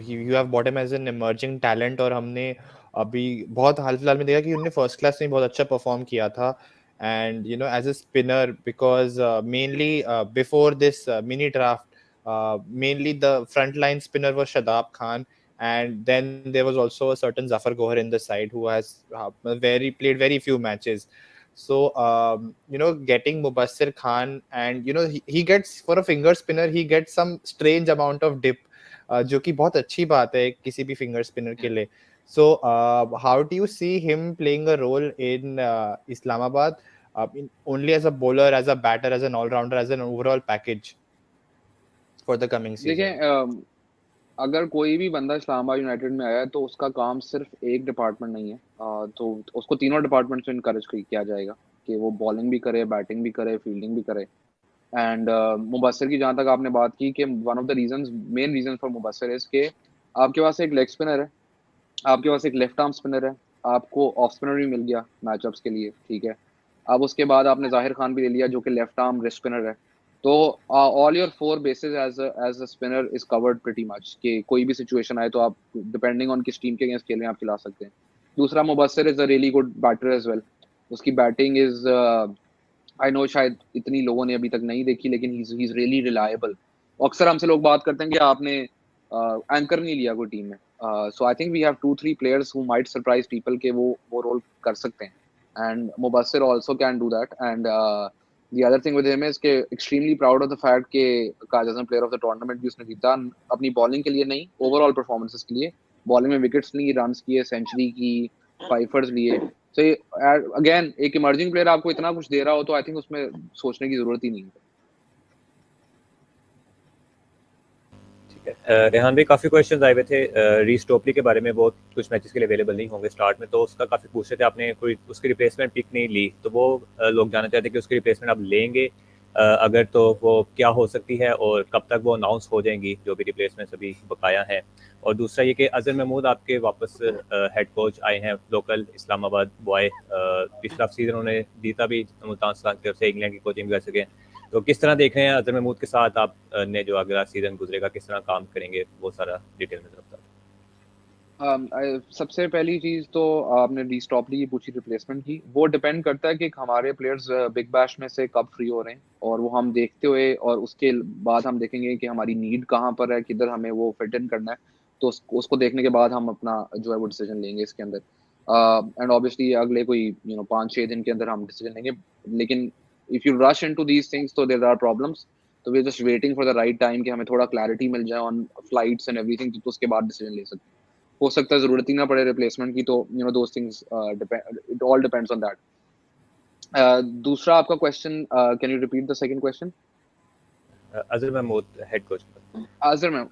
you have bought him as an emerging talent, और हमने अभी बहुत हाल फिलहाल में देखा कि उन्होंने फर्स्ट क्लास में बहुत अच्छा परफॉर्म किया था, and you know as a spinner, because mainly before this mini draft mainly the frontline spinner was Shadab Khan, and then there was also a certain Zafar Gohar in the side who has played very few matches. So you know, getting Mubassir Khan, and you know, he gets, for a finger spinner, he gets some strange amount of dip, जो कि बहुत अच्छी बात है किसी भी finger spinner के लिए. So how do you see him playing a role in Islamabad, only as a bowler, as a batter, as an all-rounder, as an overall package for the coming season? देखिए, अगर कोई भी बंदा Islamabad United में आया है तो उसका काम सिर्फ एक डिपार्टमेंट नहीं है। तो उसको तीनों डिपार्टमेंट से इनकरेज किया जाएगा कि वो बॉलिंग भी करे, बैटिंग भी करे, फील्डिंग भी करे। एंड मुबस्सिर की जहाँ तक आपने बात की कि one of the reasons, main reason for Mubassir is के आपके पास एक लेग स्पिनर है, आपके पास एक लेफ्ट आर्म स्पिनर है, आपको ऑफ स्पिनर भी मिल गया मैचअप्स के लिए, ठीक है। अब उसके बाद आपने जाहिर खान भी ले लिया जो कि लेफ्ट आर्म रिस्ट स्पिनर है। तो all your four bases as a spinner is covered pretty much कि कोई भी सिचुएशन आए तो आप डिपेंडिंग ऑन किस टीम के अगेंस्ट खेल रहे हैं आप खिला सकते हैं। दूसरा, Mubassir is a really good batter as well. उसकी बैटिंग इज, आई नो शायद इतनी लोगों ने अभी तक नहीं देखी, लेकिन ही इज रियली रिलायबल। अक्सर हमसे लोग बात करते हैं कि आपने एंकर नहीं लिया कोई टीम में। So I think we have 2-3 players who might surprise people के वो रोल कर सकते हैं, एंड Mubasir also can do that. And the other thing with him is कि extremely proud of the fact कि काजाज़म player of the tournament भी उसने जीता, अपनी बॉलिंग के लिए नहीं, ओवरऑल परफॉर्मेंसेस के लिए। बॉलिंग में विकेट्स ली, रन्स किए, सेंचुरी की, फाइफर्स लिए। सो अगेन एक इमर्जिंग प्लेयर आपको इतना कुछ दे रहा हो तो आई थिंक उसमें सोचने की जरूरत ही नहीं है। रेहान भाई, काफ़ी क्वेश्चंस आए हुए थे रीस टोपली के बारे में। वो कुछ मैचेस के लिए अवेलेबल नहीं होंगे स्टार्ट में, तो उसका काफ़ी पूछ रहे थे, आपने कोई उसकी रिप्लेसमेंट पिक नहीं ली, तो वो लोग जानना चाहते हैं कि उसकी रिप्लेसमेंट आप लेंगे, अगर तो वो क्या हो सकती है और कब तक वो अनाउंस हो जाएंगी जो भी रिप्लेसमेंट्स अभी बकाया हैं। और दूसरा ये कि अजहर महमूद आपके वापस हेड कोच आए हैं, लोकल इस्लामाबाद बॉय। पिछला सीजन उन्होंने जीता भी मुल्तान सुल्तान की तरफ से, इंग्लैंड की कोचिंग कर सके। तो किस तरह देख रहे हैं अजहर महमूद के साथ आप ने जो अगला सीजन गुजरेगा, किस तरह काम करेंगे, वो सारा डिटेल में जरा बताओ। सबसे पहली चीज तो आपने डी स्टॉपली की पूछी रिप्लेसमेंट की, वो डिपेंड करता है कि हमारे प्लेयर्स बिग बैश में से कब फ्री हो रहे हैं, और वो हम देखते हुए और उसके बाद हम देखेंगे कि हमारी नीड कहाँ पर है, किधर हमें वो फिट इन करना है। तो उसको देखने के बाद हम अपना जो है वो डिसीजन लेंगे इसके अंदर। एंड ऑब्वियसली अगले कोई 5-6 दिन के अंदर हम डिसीजन लेंगे, लेकिन if you rush into these things तो देयर आर प्रॉब्लम्स। तो we are just waiting for the right time कि हमें थोड़ा क्लैरिटी मिल जाए ऑन फ्लाइट्स एंड एवरीथिंग, तो उसके बाद डिसीजन ले सकते हैं। हो सकता है जरूरत ही ना पड़े रिप्लेसमेंट की, तो those things it all depends on that. दूसरा आपका question, can you repeat the second question? Azhar Mahmood head coach. Azhar ma'am,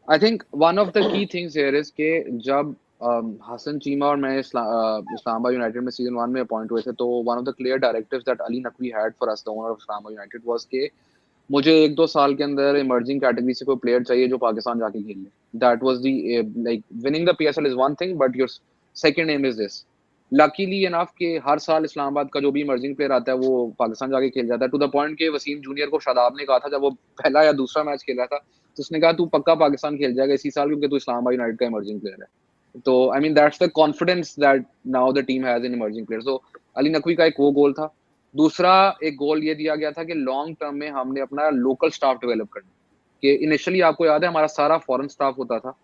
I think one of the key things here is के जब हसन चीमा और मैं इस्लामाबाद यूनाइटेड में सीजन 1 में अपॉइंट हुए थे, तो one of the clear directives that Ali Naqvi had for us, the owner of Islamabad United, was के मुझे 1-2 साल के अंदर इमर्जिंग कैटेगरी से कोई प्लेयर चाहिए जो पाकिस्तान जाके खेल ले। That was the like winning the PSL is one thing, but your second aim is this. Luckily enough कि हर साल इस्लामाबाद का जो भी इमर्जिंग प्लेयर आता है वो पाकिस्तान जाके खेल जाता है, टू द पॉइंट के वसीम जूनियर को शादाब ने कहा था जब वो पहला या दूसरा मैच खेल रहा था, तो उसने कहा तू पक्का पाकिस्तान खेल जाएगा इसी साल क्योंकि तू इस्लामाबाद यूनाइटेड का इमर्जिंग प्लेयर है। तो I mean that's the confidence that now the team has in emerging players. तो अली नकवी का एक वो गोल था। दूसरा एक गोल ये दिया गया था कि लॉन्ग टर्म में हमने अपना लोकल स्टाफ डेवलप करना, कि इनिशियली आपको याद है हमारा सारा फॉरेन स्टाफ होता था।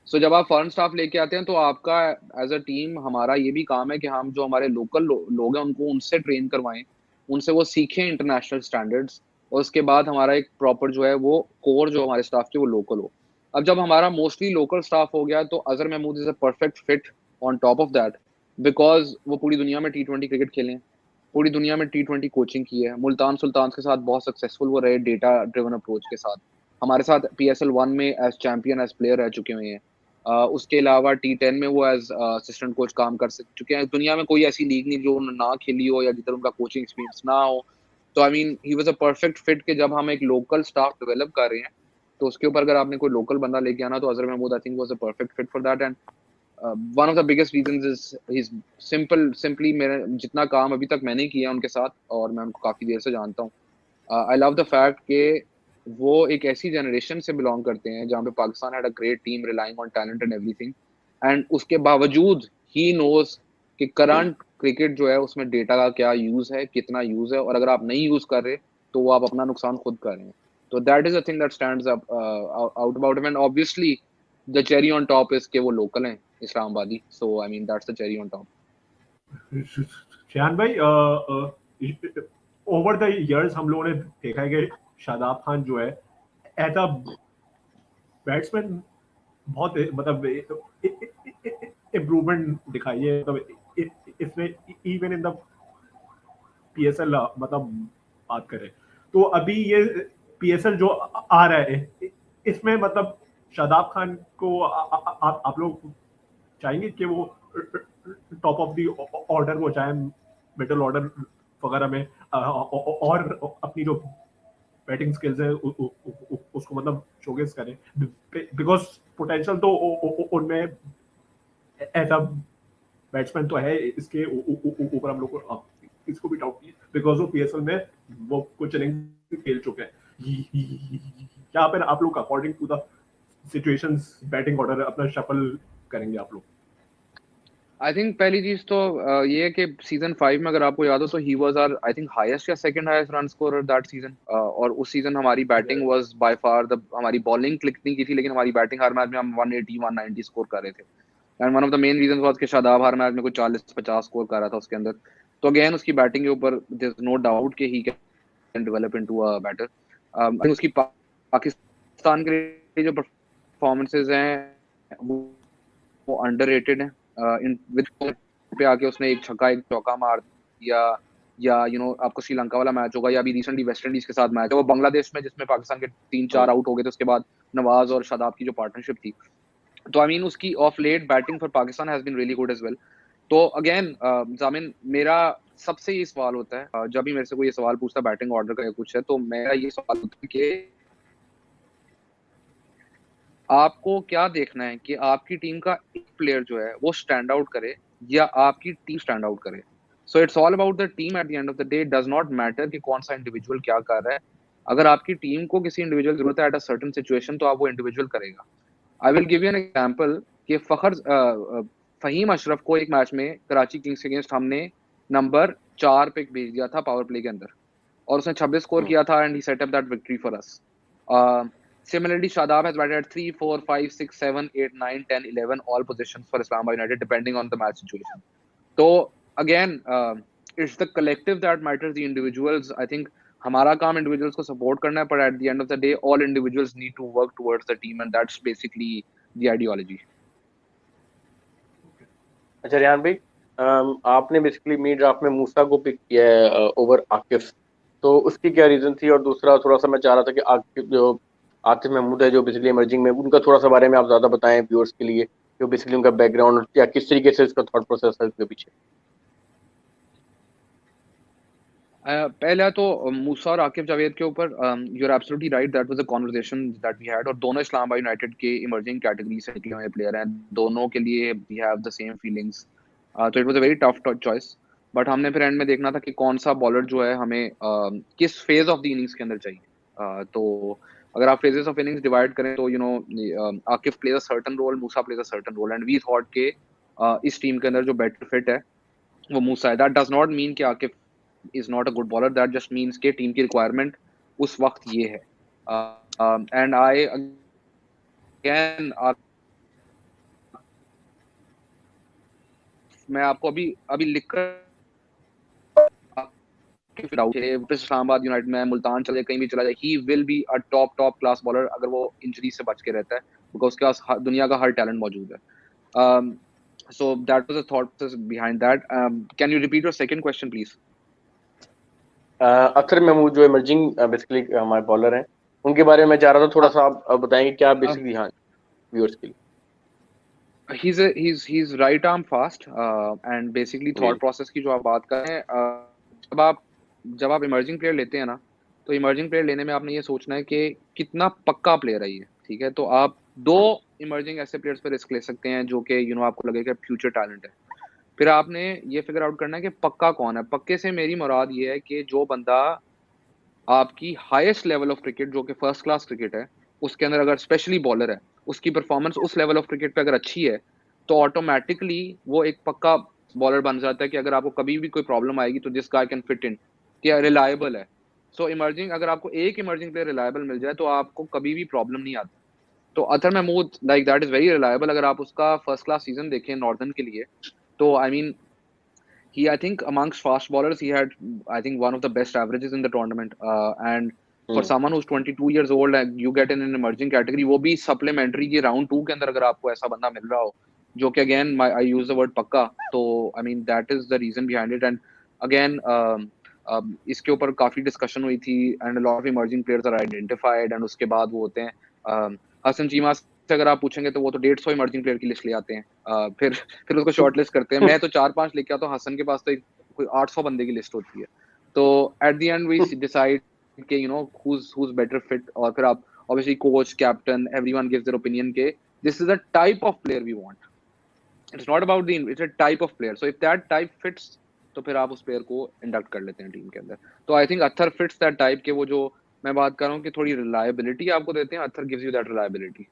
सो जब आप फॉरेन स्टाफ लेके आते हैं तो आपका एज अ टीम हमारा ये भी काम है कि हम जो हमारे लोकल लोग हैं उनको उनसे ट्रेन करवाएं, उनसे वो सीखें इंटरनेशनल स्टैंडर्ड्स, और उसके बाद हमारा एक प्रॉपर जो है वो कोर जो हमारे स्टाफ के वो लोकल हो। अब जब हमारा मोस्टली लोकल स्टाफ हो गया तो Azhar Mahmood is a perfect fit on top of that, because वो पूरी दुनिया में T20 क्रिकेट खेले, पूरी दुनिया में T20 कोचिंग की है, मुल्तान सुल्तान के साथ बहुत सक्सेसफुल वो रहे डेटा ड्रिवन अप्रोच के साथ, हमारे साथ PSL 1 में एज चैंपियन एज प्लेयर रह चुके हुए हैं। उसके अलावा T10 में वो एज असिस्टेंट कोच काम कर चुके हैं। दुनिया में कोई ऐसी लीग नहीं जो ना खेली हो या जिधर उनका कोचिंग एक्सपीरियंस ना हो। तो I mean he was a perfect fit कि जब हम एक लोकल स्टाफ डेवलप कर रहे हैं तो उसके ऊपर अगर आपने कोई लोकल बंदा लेके आना तो Azhar Mahmood I think was a perfect fit for that and one of the biggest reasons is he simply मेरे जितना काम अभी तक मैंने किया उनके साथ और मैं उनको काफी देर से जानता हूँ आई लव द फैक्ट कि वो एक ऐसी जनरेशन से बिलोंग करते हैं जहाँ पे Pakistan had a great team relying on talent and everything and उसके बावजूद ही नोज कि करंट क्रिकेट जो है उसमें डेटा का क्या यूज है कितना यूज है और अगर आप नहीं यूज कर रहे तो वो आप अपना नुकसान खुद कर रहे हैं तो that is a thing that stands up out about and obviously the cherry on top is के वो लोकल हैं Islamabadi so I mean that's the cherry on top Shaan भाई ओवर द इयर्स हम लोगों ने देखा है कि शादाब खान जो है एज अ बैट्समैन बहुत मतलब इम्प्रूवमेंट दिखाई है मतलब इसमें इवन इन द पीएसएल मतलब बात करें तो अभी ये पीएसएल जो आ रहा है इसमें मतलब शादाब खान को आप लोग चाहेंगे कि वो टॉप ऑफ दी ऑर्डर वो चाहे मिडिल ऑर्डर वगैरह में और अपनी जो बैटिंग स्किल्स है उसको मतलब शोकेस करें बिकॉज पोटेंशियल तो उनमें एज अ बैट्समैन तो है इसके ऊपर हम लोग को इसको भी डाउट नहीं है बिकॉज वो पीएसएल में वो कुछ इनिंग्स खेल चुके हैं यहाँ पर आप लोग according to the situations batting order अपना शफल करेंगे आप लोग आई थिंक पहली चीज तो ये है कि सीजन 5 में अगर आपको याद हो तो he was our I think highest या second highest run scorer that season और उस सीजन हमारी batting was by far the हमारी बॉलिंग क्लिक नहीं की थी लेकिन हमारी बैटिंग हर मैच में हम 180 190 स्कोर कर रहे थे and one of the main reasons was कि शादाब हर मैच में कोई 40 50 स्कोर कर रहा था उसके अंदर तो अगेन उसकी बैटिंग के ऊपर देयर इज नो डाउट कि he can develop into a batter I think उसकी पाकिस्तान के लिए जो परफॉर्मेंसेस हैं वो अंडररेटेड है इन विद पे आके उसने एक छक्का एक चौका मार दिया या यू नो आपको श्रीलंका वाला मैच होगा या अभी रिसेंटली वेस्ट इंडीज के साथ मैच है वो बांग्लादेश में जिसमें पाकिस्तान के 3-4 आउट हो गए थे उसके बाद नवाज और शादाब की जो पार्टनरशिप थी तो आई मीन उसकी of late batting for Pakistan has been really good as well तो अगेन जामिन मेरा सबसे ये सवाल होता है जब भी मेरे से कोई ये सवाल पूछता है बैटिंग ऑर्डर का या कुछ है तो मेरा ये सवाल होता है कि आपको क्या देखना है कि आपकी टीम का एक प्लेयर जो है वो स्टैंड आउट करे या आपकी टीम स्टैंड आउट करे so it's all about the team at the end of the day does not matter कि कौन सा इंडिविजुअल क्या कर रहा है अगर आपकी टीम को किसी इंडिविजुअल जरूरत है एट अ सर्टेन सिचुएशन तो आप वो इंडिविजुअल करेगा I will give you an example कि फहीम अशरफ को एक मैच में कराची किंग्स के अगेंस्ट हमने नंबर 4 पे भेज दिया था पावर प्ले के अंदर और उसने 26 स्कोर किया था and he set up that victory for us Similarly, Shadab has batted at 3, 4, 5, 6, 7, 8, 9, 10, 11 all positions for Islamabad United depending on the match situation. So again, it's the collective that matters. The individuals, I think, हमारा काम individuals को support करना है, but at the end of the day, all individuals need to work towards the team, and that's basically the ideology. अच्छा रियान भाई, आपने basically mid draft में मूसा को पिक किया है ओवर आकिफ, तो उसकी क्या रीजन थी? और दूसरा थोड़ा सा मैं चाह रहा था कि आकिफ जो आतिफ महमूद है जो बेसिकली इमर्जिंग में, उनका थोड़ा सा बारे में आप ज्यादा बताएं व्यूअर्स के लिए, जो बेसिकली उनका बैकग्राउंड या किस तरीके से इसका थॉट प्रोसेस है इसके पीछे। पहला तो मूसा और आकिफ जावेद के ऊपर you are absolutely right that was a conversation that we had और दोनों इस्लामाबाद यूनाइटेड के इमर्जिंग कैटेगरी से निकले हुए प्लेयर हैं दोनों के लिए we have the same feelings तो it was a very tough choice but हमने फिर एंड में देखना था कि कौन सा बॉलर जो है हमें किस फेज ऑफ द इनिंग्स के अंदर चाहिए तो अगर आप फेजेस ऑफ इनिंग्स डिवाइड करें तो you know Akif plays a certain role Musa plays a certain role and we thought के इस टीम के अंदर जो बेटर फिट है वो मूसा है दैट डज नॉट मीन कि Akif is not a good bowler. That just means कि टीम की रिक्वायरमेंट उस वक्त ये है and I again मैं आपको अभी लिखकर इस्लामाबाद यूनाइटेड में मुल्तान चले कहीं भी चला जाए he will be a top class bowler अगर वो इंजरी से बच के रहता है बिकॉज उसके पास दुनिया का हर टैलेंट मौजूद है so that was the thought process behind that can you repeat your second question please Akhtar Mahmood जो इमर्जिंग बेसिकली हमारे बॉलर हैं, उनके बारे में मैं चाह रहा था थोड़ा सा आप बताएंगे क्या बेसिकली, हाँ व्यूअर्स के लिए। he's right arm fast and basically thought process की जो आप बात कर रहे हैं जब आप जब आप इमर्जिंग प्लेयर लेते हैं ना, तो इमर्जिंग प्लेयर लेने में आपने ये सोचना है कि कितना पक्का प्लेयर है ये, ठीक है? तो आप 2 इमर्जिंग ऐसे प्लेयर्स पे रिस्क ले सकते हैं जो कि आपको लगेगा फ्यूचर टैलेंट है। फिर आपने ये फिगर आउट करना है कि पक्का कौन है। पक्के से मेरी मुराद ये है कि जो बंदा आपकी हाईएस्ट लेवल ऑफ क्रिकेट जो कि फर्स्ट क्लास क्रिकेट है, उसके अंदर अगर स्पेशली बॉलर है, उसकी परफॉर्मेंस उस लेवल ऑफ क्रिकेट पे अगर अच्छी है, तो ऑटोमैटिकली वो एक पक्का बॉलर बन जाता है कि अगर आपको कभी भी कोई प्रॉब्लम आएगी तो this guy can fit in, कि रिलायबल है। सो इमर्जिंग अगर आपको एक इमर्जिंग प्लेयर रिलायबल मिल जाए तो आपको कभी भी प्रॉब्लम नहीं आती। तो Athar Mahmood like that is very reliable. अगर आप उसका फर्स्ट क्लास सीजन देखें नॉर्दर्न के लिए, तो I mean he I think amongst fast bowlers he had I think one of the best averages in the tournament and for someone who's 22 years old and you get in an emerging category वो भी supplementary की round 2 के अंदर अगर आपको ऐसा बंदा मिल रहा हो जो कि again I use the word पक्का, तो I mean that is the reason behind it and again इसके ऊपर काफी डिस्कशन हुई थी and a lot of emerging players are identified and उसके बाद वो होते हैं हसन चीमा से अगर आप पूछेंगे तो वो तो 150 इमर्जिंग प्लेयर की लिस्ट ले आते हैं फिर उसको शॉर्ट लिस्ट करते हैं। मैं तो 4-5 लेके आता हूँ, हसन के पास तो कोई 800 बंदे की लिस्ट होती है। तो at the end we decide कि who's better fit और फिर आप obviously coach, captain, everyone gives their opinion के this is the type of player we want. It's not about it's a type of player. So if that type fits तो फिर आप उस player को induct कर लेते हैं टीम के अंदर। तो I think Athar fits that type के वो जो मैं बात कर रहा हूँ कि थोड़ी रिलायबिलिटी आपको देते हैं, Athar gives you that reliability.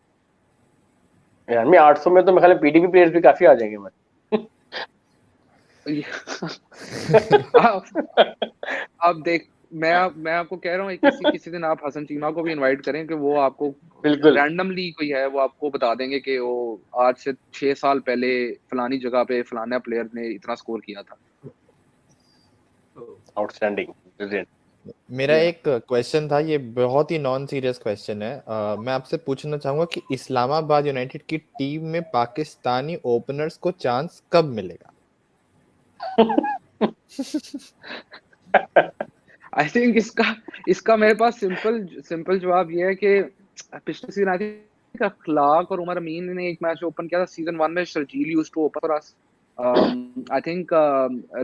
यार मैं 800 में तो मेरे ख्याल पीडीपी प्लेयर्स भी काफी आ जाएंगे मैं अब देख मैं आपको कह रहा हूँ किसी दिन आप हसन चीमा को भी इनवाइट करें कि वो आपको बिल्कुल रैंडमली कोई है वो आपको बता देंगे कि वो आज से 6 साल पहले फलानी जगह पे फलाना प्लेयर ने इतना स्कोर किया था। Outstanding brilliant. मेरा एक क्वेश्चन था, ये बहुत ही नॉन सीरियस क्वेश्चन है। मैं आपसे पूछना चाहूंगा कि इस्लामाबाद यूनाइटेड की टीम में पाकिस्तानी ओपनर्स को चांस कब मिलेगा? आई थिंक इसका मेरे पास सिंपल जवाब ये है कि पिछले सीजन आई थिंक अखलाक और उमर अमीन ने एक मैच ओपन किया था सीजन 1 में, Sharjeel used to open for us. I think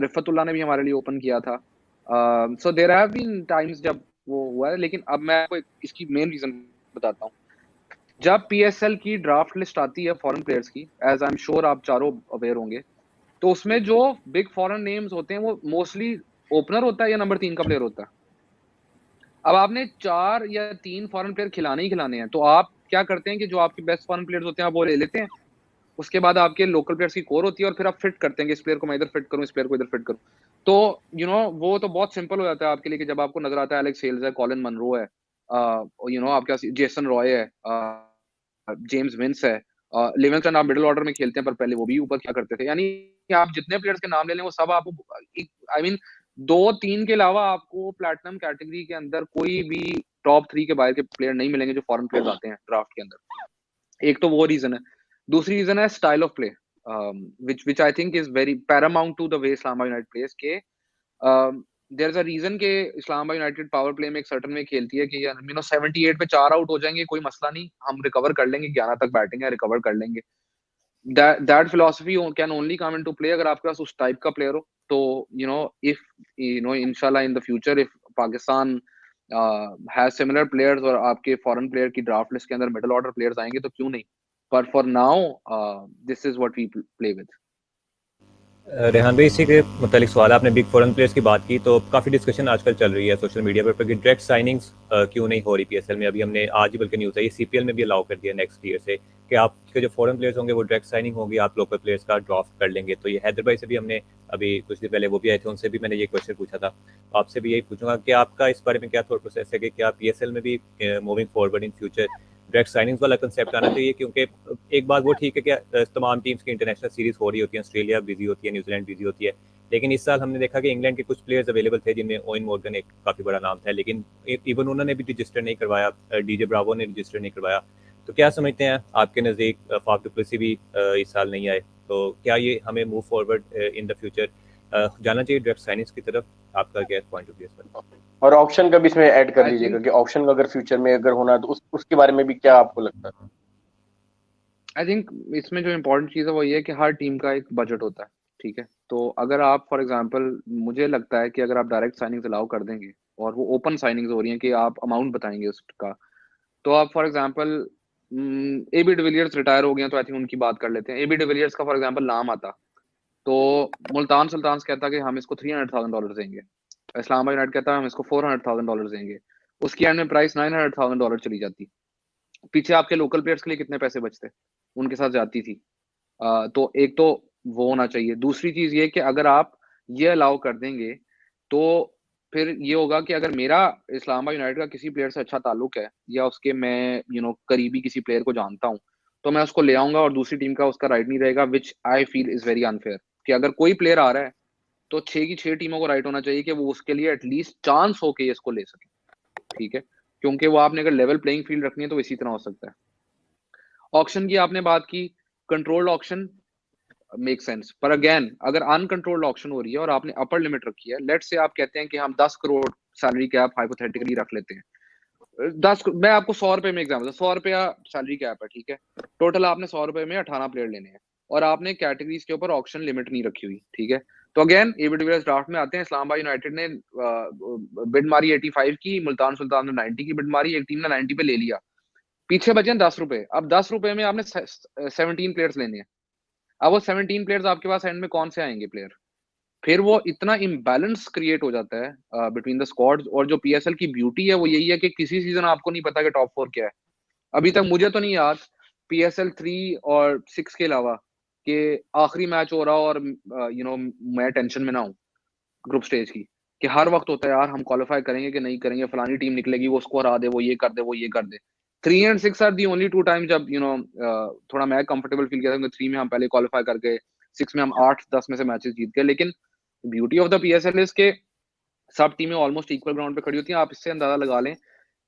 Rifatullah ने भी हमारे लिए ओपन किया था। So there have been times जब वो हुआ है, लेकिन अब मैं आपको इसकी मेन रीजन बताता हूँ। जब पीएसएल की ड्राफ्ट लिस्ट आती है फॉरेन प्लेयर्स की, एज आई एम श्योर आप चारों अवेयर होंगे, तो उसमें जो बिग फॉरेन नेम्स होते हैं वो मोस्टली ओपनर होता है या नंबर 3 का प्लेयर होता है। अब आपने 4 या 3 फॉरेन प्लेयर खिलाने ही खिलाने हैं, तो आप क्या करते हैं कि जो आपके बेस्ट फॉरेन प्लेयर्स होते हैं आप वो ले लेते हैं। उसके बाद आपके लोकल प्लेयर्स की कोर होती है और फिर आप फिट करते हैं कि इस प्लेयर को मैं इधर फिट करूं, इस प्लेयर को इधर फिट करूं। तो वो तो बहुत सिंपल हो जाता है आपके लिए कि जब आपको नजर आता है एलेक्स हेल्स है, कॉलिन मनरो है, आपके पास जेसन रॉय है, जेम्स विंस है, लिविंगस्टन आप मिडिल ऑर्डर में खेलते हैं पर पहले वो भी ऊपर क्या करते थे। यानी आप जितने प्लेयर्स के नाम ले लें वो सब आपको आई मीन 2-3 के अलावा आपको प्लैटिनम कैटेगरी के अंदर कोई भी टॉप 3 के बाहर के प्लेयर नहीं मिलेंगे जो फॉरेन प्लेयर्स आते हैं ड्राफ्ट के अंदर। एक तो वो रीजन है। दूसरी रीजन है style of play, which I think is very paramount to the way Islamabad United plays के there is a reason के इस्लामाबाद यूनाइटेड पावर प्ले में एक सर्टन में खेलती है कि 78 पे 4 आउट हो जाएंगे कोई मसला नहीं, हम रिकवर कर लेंगे, 11 तक बैटिंग है रिकवर कर लेंगे। that philosophy can only come into play अगर आपके पास उस टाइप का प्लेयर हो। तो if inshallah in the future if Pakistan has similar players और आपके फॉरेन प्लेयर की ड्राफ्ट लिस्ट के अंदर मिडिल ऑर्डर प्लेयर्स आएंगे तो क्यों नहीं, पर for now this is what we play with. Rehan भाई, इसी के मुतालिक सवाल, आपने बिग फॉरेन प्लेयर्स की बात की तो काफ़ी डिस्कशन आजकल चल रही है सोशल मीडिया पर कि डायरेक्ट साइनिंग्स क्यों नहीं हो रही पीएसएल में। अभी हमने आज ही बल्कि न्यूज़ आई सीपीएल में भी अलाउ कर दिया नेक्स्ट ईयर से कि आपके जो फॉरेन प्लेयर्स होंगे वो डायरेक्ट साइनिंग होगी, आप लोकल प्लेयर्स का ड्राफ्ट कर लेंगे। तो ये हैदर भाई से भी हमने अभी कुछ दिन पहले वो भी आए थे, उनसे भी मैंने ये क्वेश्चन पूछा था। आपसे भी यही पूछूंगा कि आपका इस बारे में क्या थॉट प्रोसेस है कि क्या पीएसएल में भी moving forward in future direct signings वाला कंसेप्ट आना चाहिए? क्योंकि एक बात वो ठीक है कि तमाम टीम्स की इंटरनेशनल सीरीज हो रही होती है, ऑस्ट्रेलिया बिजी होती है, न्यूजीलैंड बिजी होती है, लेकिन इस साल हमने देखा कि इंग्लैंड के कुछ प्लेयर्स अवेलेबल थे जिनमें ओवन मॉर्गन एक काफ़ी बड़ा नाम था, लेकिन इवन उन्होंने भी रजिस्टर नहीं करवाया, डीजे ब्रावो ने रजिस्टर नहीं करवाया। तो क्या समझते हैं आपके नज़दीक फाफ डु प्लेसी भी इस साल नहीं आए, तो क्या ये हमें move forward in the future जाना चाहिए डायरेक्ट साइनिंग्स की तरफ? आपका क्या पॉइंट ऑफ व्यू है? और ऑप्शन का भी इसमें ऐड कर लीजिएगा कि ऑप्शन का अगर फ्यूचर में अगर होना तो उसके बारे में भी क्या आपको लगता है? आई थिंक इसमें जो इम्पोर्टेंट चीज़ है वो ये है कि हर टीम का एक बजट होता है। ठीक है, तो अगर आप फॉर एग्जांपल, मुझे लगता है कि अगर आप डायरेक्ट साइनिंग्स अलाउ कर देंगे और वो ओपन साइनिंग्स हो रही हैं कि आप अमाउंट बताएंगे उसका, तो आप for example AB de Villiers retire हो गए हैं, तो आई थिंक उनकी बात कर लेते हैं। एबी डिविलियर्स का फॉर एग्जांपल नाम आता, तो मुल्तान सुल्तान्स कहता कि हम इसको $300,000 देंगे, इस्लामाबाद यूनाइटेड कहता है हम इसको $400,000 देंगे, उसकी एंड में प्राइस $900,000 चली जाती। पीछे आपके लोकल प्लेयर्स के लिए कितने पैसे बचते, उनके साथ जाती थी। तो एक तो वो होना चाहिए। दूसरी चीज ये कि अगर आप ये अलाउ कर देंगे, तो फिर ये होगा कि अगर मेरा इस्लामाबाद यूनाइटेड का किसी प्लेयर से अच्छा ताल्लुक है, या उसके मैं करीबी किसी प्लेयर को जानता हूँ, तो मैं उसको ले आऊंगा और दूसरी टीम का उसका राइट नहीं रहेगा, which I feel is very unfair. कि अगर कोई प्लेयर आ रहा है, तो 6 की 6 टीमों को राइट होना चाहिए कि वो उसके लिए एटलीस्ट चांस हो के इसको ले सके। ठीक है, क्योंकि वो आपने अगर लेवल प्लेइंग फील्ड रखनी है तो इसी तरह हो सकता है। ऑक्शन की आपने बात की, कंट्रोल्ड ऑक्शन मेक सेंस, पर अगेन अगर अनकंट्रोल्ड ऑक्शन हो रही है और आपने अपर लिमिट रखी है, लेट्स से आप कहते हैं कि हम 10 करोड़ सैलरी कैप हाइपोथेटिकली रख लेते हैं। 10, मैं आपको 100 रुपए में एग्जाम्पल, 100 रुपया सैलरी कैप है, ठीक है, टोटल आपने 100 रुपए में 18 प्लेयर लेने हैं, और आपने कैटेगरीज के ऊपर ऑक्शन लिमिट नहीं रखी हुई। ठीक है, तो अगेन एबी डिविलियर्स ड्राफ्ट में आते हैं, इस्लामाबाद यूनाइटेड ने बिड मारी 85 की, मुल्तान सुल्तान ने 90 की बिड मारी, एक टीम ने 90 पे ले लिया, पीछे बचे 10 रुपए। अब 10 रुपए में आपने 17 प्लेयर्स लेने हैं। अब वो 17 प्लेयर्स आपके पास एंड में कौन से आएंगे प्लेयर? फिर वो इतना इम्बैलेंस क्रिएट हो जाता है बिटवीन द स्क्वाड्स। और जो पीएसएल की ब्यूटी है वो यही है कि किसी सीजन आपको नहीं पता कि टॉप 4 क्या है। अभी तक मुझे तो नहीं याद पीएसएल 3 और 6 के अलावा कि आखिरी मैच हो रहा और मैं टेंशन में ना हूँ ग्रुप स्टेज की, कि हर वक्त होता है यार हम क्वालिफाई करेंगे कि नहीं करेंगे, फलानी टीम निकलेगी, वो उसको हरा दे, वो ये कर दे, वो ये कर दे। 3 and 6 are the only 2 time जब थोड़ा मैं कंफर्टेबल फील किया था। 3 में हम पहले क्वालिफाई कर गए, 6 में हम 8-10 में से मैचेस जीत गए। लेकिन beauty of the PSL is के सब टीमें ऑलमोस्ट इक्वल ग्राउंड पे खड़ी होती हैं। आप इससे अंदाजा लगा लें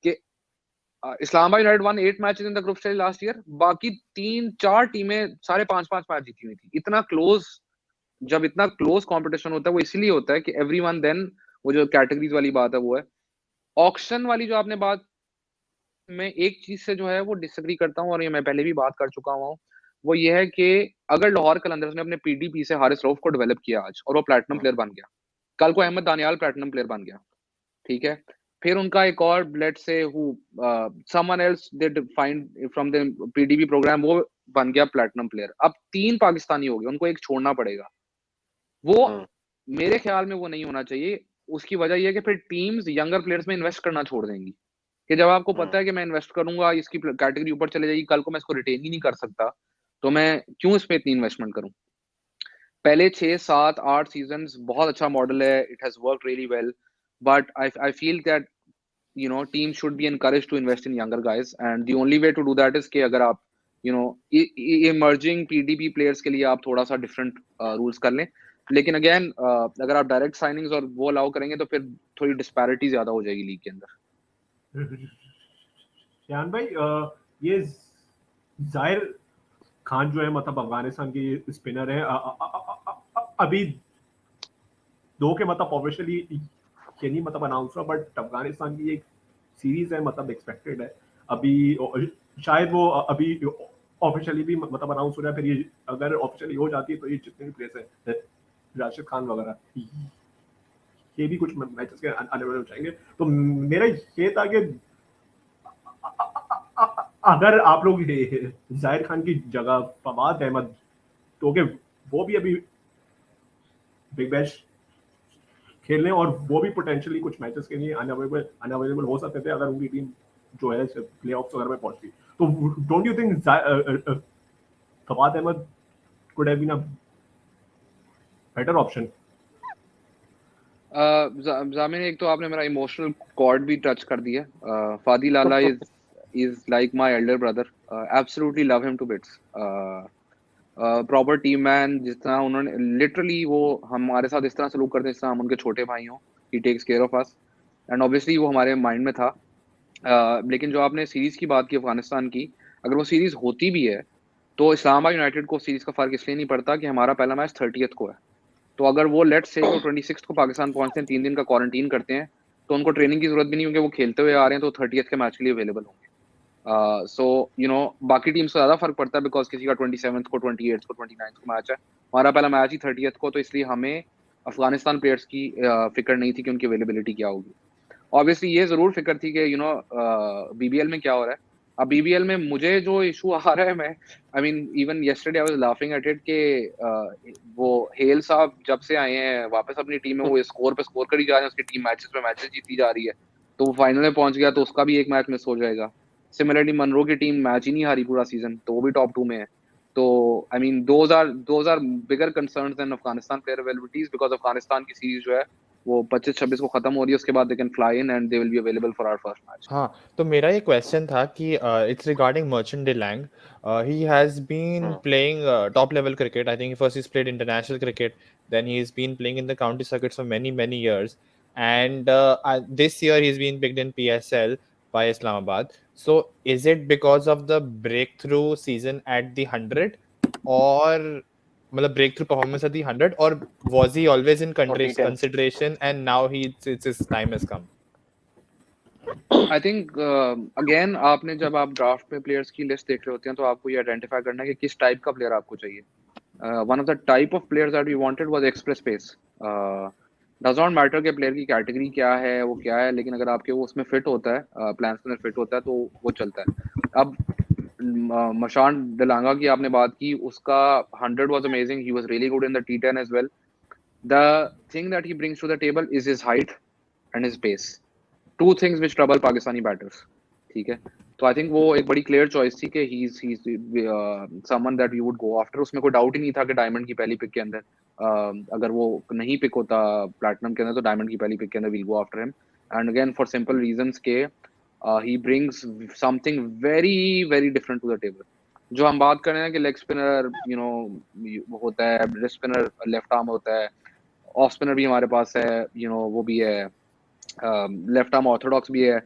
कि Islamabad United one 8 matches in the group stage last year, बाकी 3-4 टीमें सारे 5-5 मैच जीती हुई थी। इतना क्लोज, जब इतना क्लोज कंपटीशन होता है वो इसलिए होता है कि एवरीवन देन, वो जो कैटेगरीज वाली बात है वो है। ऑक्शन वाली जो आपने बात, मैं एक चीज से जो है वो डिसएग्री करता हूँ, और ये मैं पहले भी बात कर चुका हूँ, वो ये है कि अगर लाहौर कलंदर्स ने अपने पीडीपी से हारिस रऊफ को डेवलप किया आज और वो प्लेटिनम प्लेयर बन गया, कल को अहमद दानियाल प्लेटिनम प्लेयर बन गया, ठीक है, फिर उनका एक और let's say someone else they find from the PDP program, वो बन गया प्लेटिनम प्लेयर। अब 3 पाकिस्तानी हो गए, उनको एक छोड़ना पड़ेगा। वो मेरे ख्याल में वो नहीं होना चाहिए। उसकी वजह ये है कि फिर टीम्स यंगर प्लेयर्स में इन्वेस्ट करना छोड़ देंगी, कि जब आपको पता है कि मैं इन्वेस्ट करूंगा, इसकी कैटेगरी ऊपर चले जाएगी, कल को मैं इसको रिटेन ही नहीं कर सकता, तो मैं क्यों इसमें इतनी इन्वेस्टमेंट करूं। पहले 6-7-8 सीजन्स बहुत अच्छा मॉडल है, it has worked really well, but I feel that teams should be encouraged to invest in younger guys, and the only way to do that is कि अगर आप emerging PDP players के लिए आप थोड़ा सा different rules कर लें। लेकिन अगेन अगर आप डायरेक्ट साइनिंग्स और वो अलाउ करेंगे तो फिर थोड़ी डिस्पैरिटी ज्यादा हो जाएगी लीग के अंदर। यान भाई, ये जाहिर खान जो है मतलब अफगानिस्तान के स्पिनर है, अभी 2 के मतलब ऑफिशियली ये नहीं मतलब अनाउंस हुआ, बट अफगानिस्तान की एक सीरीज है मतलब एक्सपेक्टेड है अभी, शायद वो अभी ऑफिशियली भी मतलब अनाउंस हो रहा है। फिर ये अगर ऑफिशियली हो जाती है तो ये जितने भी प्लेयर्स हैं, राशिद खान वगैरह, ये भी कुछ मैचेस के आने वाले हो जाएंगे। तो मेरा ये था कि अगर आप लोग जाहिर खान की जगह फवाद अहमद, तो कि वो भी अभी बिग बैश खेलने और वो भी पोटेंशियली कुछ मैचेस के लिए अनअवेलेबल हो सकते थे अगर उनकी टीम जो है प्लेऑफ्स वगैरह में पहुंचती। तो don't you think Fawad Ahmed could have been a better option? Zamin, एक तो आपने मेरा इमोशनल कॉर्ड भी टच कर दिया। फादी लाला is like my elder brother, absolutely love him to bits, proper team man. जिस तरह उन्होंने लिटरली वो हमारे साथ इस तरह सलूक करते हैं जिस तरह हम उनके छोटे भाई हों, he takes care of us, and obviously वो हमारे माइंड में था। लेकिन जो आपने सीरीज की बात की अफगानिस्तान की, अगर वो सीरीज होती भी है तो इस्लामाबाद यूनाइटेड को सीरीज का फर्क इसलिए नहीं पड़ता कि हमारा पहला मैच 30th को है। तो अगर वो लेट्स से 26 को पाकिस्तान पहुंचते हैं, 3 दिन का क्वारंटीन करते हैं, तो उनको ट्रेनिंग की जरूरत भी नहीं, क्योंकि वो खेलते हुए आ रहे हैं, तो 30th के मैच के लिए अवेलेबल होंगे। सो बाकी टीम्स को ज्यादा फर्क पड़ता है बिकॉज किसी का 27th को, 28th को, 29th को मैच है, हमारा पहला मैच ही 30th को, तो इसलिए हमें अफगानिस्तान प्लेयर्स की फिक्र नहीं थी कि उनकी अवेलेबिलिटी क्या होगी। ऑब्वियसली ये जरूर फिक्र थी कि बीबीएल में क्या हो रहा है। अब बीबीएल में मुझे जो इशू आ रहा है, मैं I mean even yesterday I was laughing at it के वो हेल साहब जब से आए हैं वापस अपनी टीम में, वो स्कोर पे स्कोर करी जा रहे हैं, उसकी टीम मैचेस पे मैचेस जीती जा रही है, तो वो फाइनल में पहुंच गया तो उसका भी एक मैच मिस हो जाएगा। सिमिलरली मनरो की टीम मैच ही नहीं हारी पूरा सीजन, तो वो भी टॉप 2 में है। तो I mean those are bigger concerns than Afghanistan player availabilities, because Afghanistan की सीरीज जो है वो 25-26 को खत्म हो रही है, उसके बाद they can fly in and they will be available for our first match. हाँ, तो मेरा ये क्वेश्चन था कि it's regarding Merchant de Lange. He has been playing top level cricket. I think first he's played international cricket, then he's been playing in the county circuits for many years, and this year he's been picked in PSL by Islamabad. So is it because of the breakthrough season at the 100, or मतलब breakthrough performance at the 100, or was he always in T10. consideration and now it's his time has come? I think again आपने जब आप draft में players की list देख रहे होते हैं तो आपको ये आइडेंटिफाई करना है कि किस टाइप का प्लेयर आपको चाहिए। One of the type of players that we wanted was express pace. Does not matter कि प्लेयर की कैटेगरी क्या है, वो क्या है, लेकिन अगर आपके वो उसमें फिट होता है, प्लान्स के अंदर फिट होता है, तो वो चलता है। अब मशान डलांगा की आपने बात की, उसका 100 was amazing, he was really good in the T10 as well. The thing that he brings to the table is his height and his pace, two things which trouble Pakistani batters. ठीक है, तो आई थिंक वो एक बड़ी clear choice थी कि he is someone that we would go after. उसमें कोई डाउट ही नहीं था कि डायमंड की पहली पिक के अंदर अगर वो नहीं पिक होता प्लैटिनम के अंदर, तो डायमंड की पहली पिक के अंदर we'll go after him. And again for simple reasons के he brings something very different to the table. जो हम बात कर रहे हैं कि लेग स्पिनर होता है, रिस्ट स्पिनर लेफ्ट आर्म होता है, ऑफ स्पिनर भी हमारे पास है, वो भी है, लेफ्ट आर्म ऑर्थोडॉक्स भी है।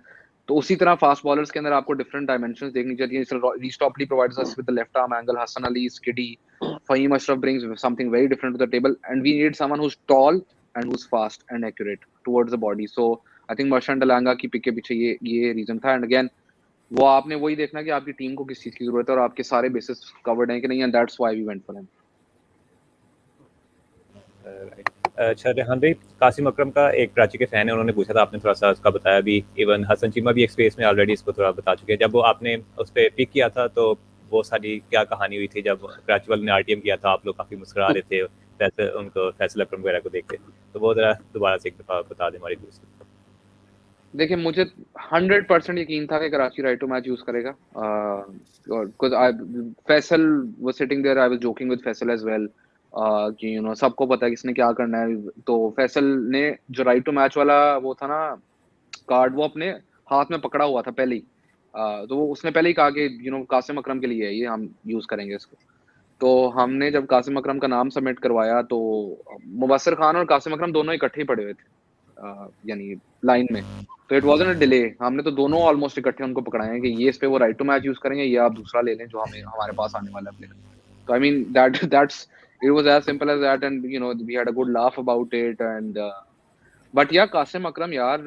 तो उसी तरह फास्ट बॉलर्स के अंदर आपको डिफरेंट डायमेंशंस देखनी चाहिए। Reece Topley provides us with the left arm angle, Hasan Ali, skiddy, Fahim Ashraf brings something very different to the table, and we need someone who's tall and who's fast and accurate towards the body. So I think Merchant de Lange की pick के पीछे ये reason था। And again वो आपने वही देखना कि आपकी टीम को किस चीज की जरूरत है और आपके सारे बेसिस कवर्ड हैं कि नहीं, and that's why we went for him. अच्छा रेहान भाई, कासिम अकरम का एक कराची के फैन है, उन्होंने पूछा था, आपने थोड़ा सा उसका बताया भी, इवन हसन चीमा भी एक स्पेस में ऑलरेडी इसको थोड़ा बता चुके हैं। जब वो आपने उस पर पिक किया था तो वो सारी क्या कहानी हुई थी? जब कराची वालों ने आरटीएम किया था, आप लोग काफ़ी मुस्कुरा रहे थे फैसल अकरम वगैरह को देख के, तो वो ज़रा दोबारा से एक दफ़ा बता दें हमारी दोस्त। देखिए, मुझे 100% यकीन था कि Karachi right to match use करेगा, और Faisal was sitting there, I was joking with Faisal as well कि सबको पता है किसने क्या करना है। तो फैसल ने जो राइट टू मैच वाला वो था ना कार्ड, वो अपने हाथ में पकड़ा हुआ था पहले ही। तो वो उसने पहले ही कहा कि कासिम अकरम के लिए है ये, हम यूज करेंगे इसको। तो हमने जब कासिम अकरम का नाम सबमिट करवाया तो मुबस्सिर खान और कासिम अकरम दोनों इकट्ठे ही पड़े हुए थे, यानी लाइन में। तो इट वाज़न्ट अ डिले, हमने तो दोनों ऑलमोस्ट इकट्ठे उनको पकड़ाए हैं कि ये इस पे वो राइट टू मैच यूज करेंगे, या आप दूसरा ले लें जो हमारे पास आने वाला है प्लेयर। तो I mean that's it was as simple as that, and we had a good laugh about it. And but yeah Qasim अकरम यार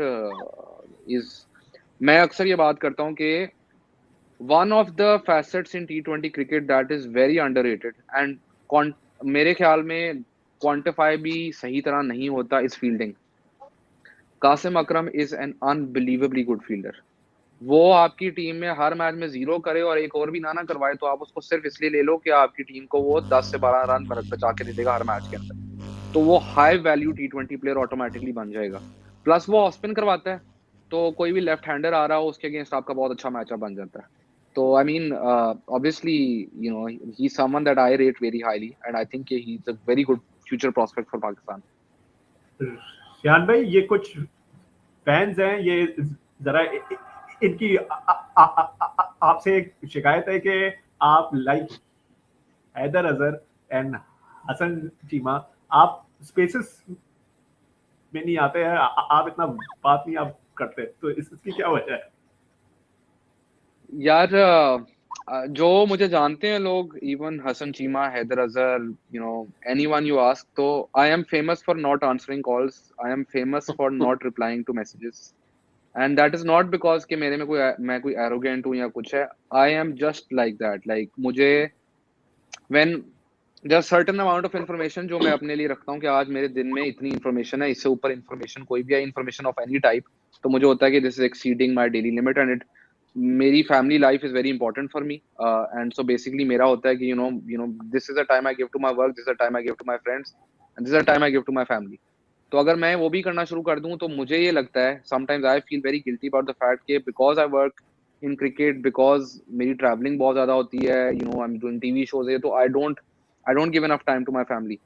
इज, मैं अक्सर ये बात करता हूँ कि one of the facets in T20 cricket that is very underrated and मेरे ख्याल में क्वांटिफाई भी सही तरह नहीं होता is fielding. Qasim Akram is an unbelievably good fielder. वो आपकी टीम में हर मैच में 0 करे और एक और भी ना करवाए तो आप उसको सिर्फ इसलिए ले लो कि आपकी टीम को वो 10 से 12 रन बचा के दे देगा हर मैच के अंदर, तो वो high value T20 player automatically बन जाएगा। प्लस वो ऑफ स्पिन करवाता है, तो कोई भी लेफ्ट हैंडर आ रहा हो उसके अगेंस्ट आपका बहुत अच्छा मैचअप बन जाता है। तो I mean obviously he is someone that I rate very highly, and I think he is a very good future prospect for Pakistan. Shayan भाई, ये कुछ फैंस हैं, ये जरा इनकी आपसे एक शिकायत है कि आप लाइक हैदर अजहर एंड हसन चीमा, आप स्पेसेस में नहीं आते हैं, आप इतना बात नहीं आप करते, तो इसकी क्या वजह है? यार जो मुझे जानते हैं लोग, even Hasan Cheema, Haider Azhar, anyone you ask, तो I am famous for not answering calls, I am famous for not replying to messages, and that is not because कि मेरे में मैं कोई एरोगेंट हूँ या कुछ है। I am just like that, like मुझे when just certain amount of information जो मैं अपने लिए रखता हूँ कि आज मेरे दिन में इतनी इन्फॉर्मेशन है, इससे ऊपर इन्फॉर्मेशन कोई भी है, इन्फॉर्मेशन ऑफ एनी टाइप, तो मुझे होता है कि this is exceeding my daily limit and it मेरी family life is very important for me and so basically मेरा होता है कि you know this is the time I give to my work, this is the time I give to my friends and this is the time I give to my family. तो अगर मैं वो भी करना शुरू कर दूं तो मुझे ये लगता है sometimes I feel very guilty about the fact कि because I work in cricket, because मेरी ट्रैवलिंग बहुत ज्यादा होती है, you know I am doing TV shows है, तो I don't give enough time to my family,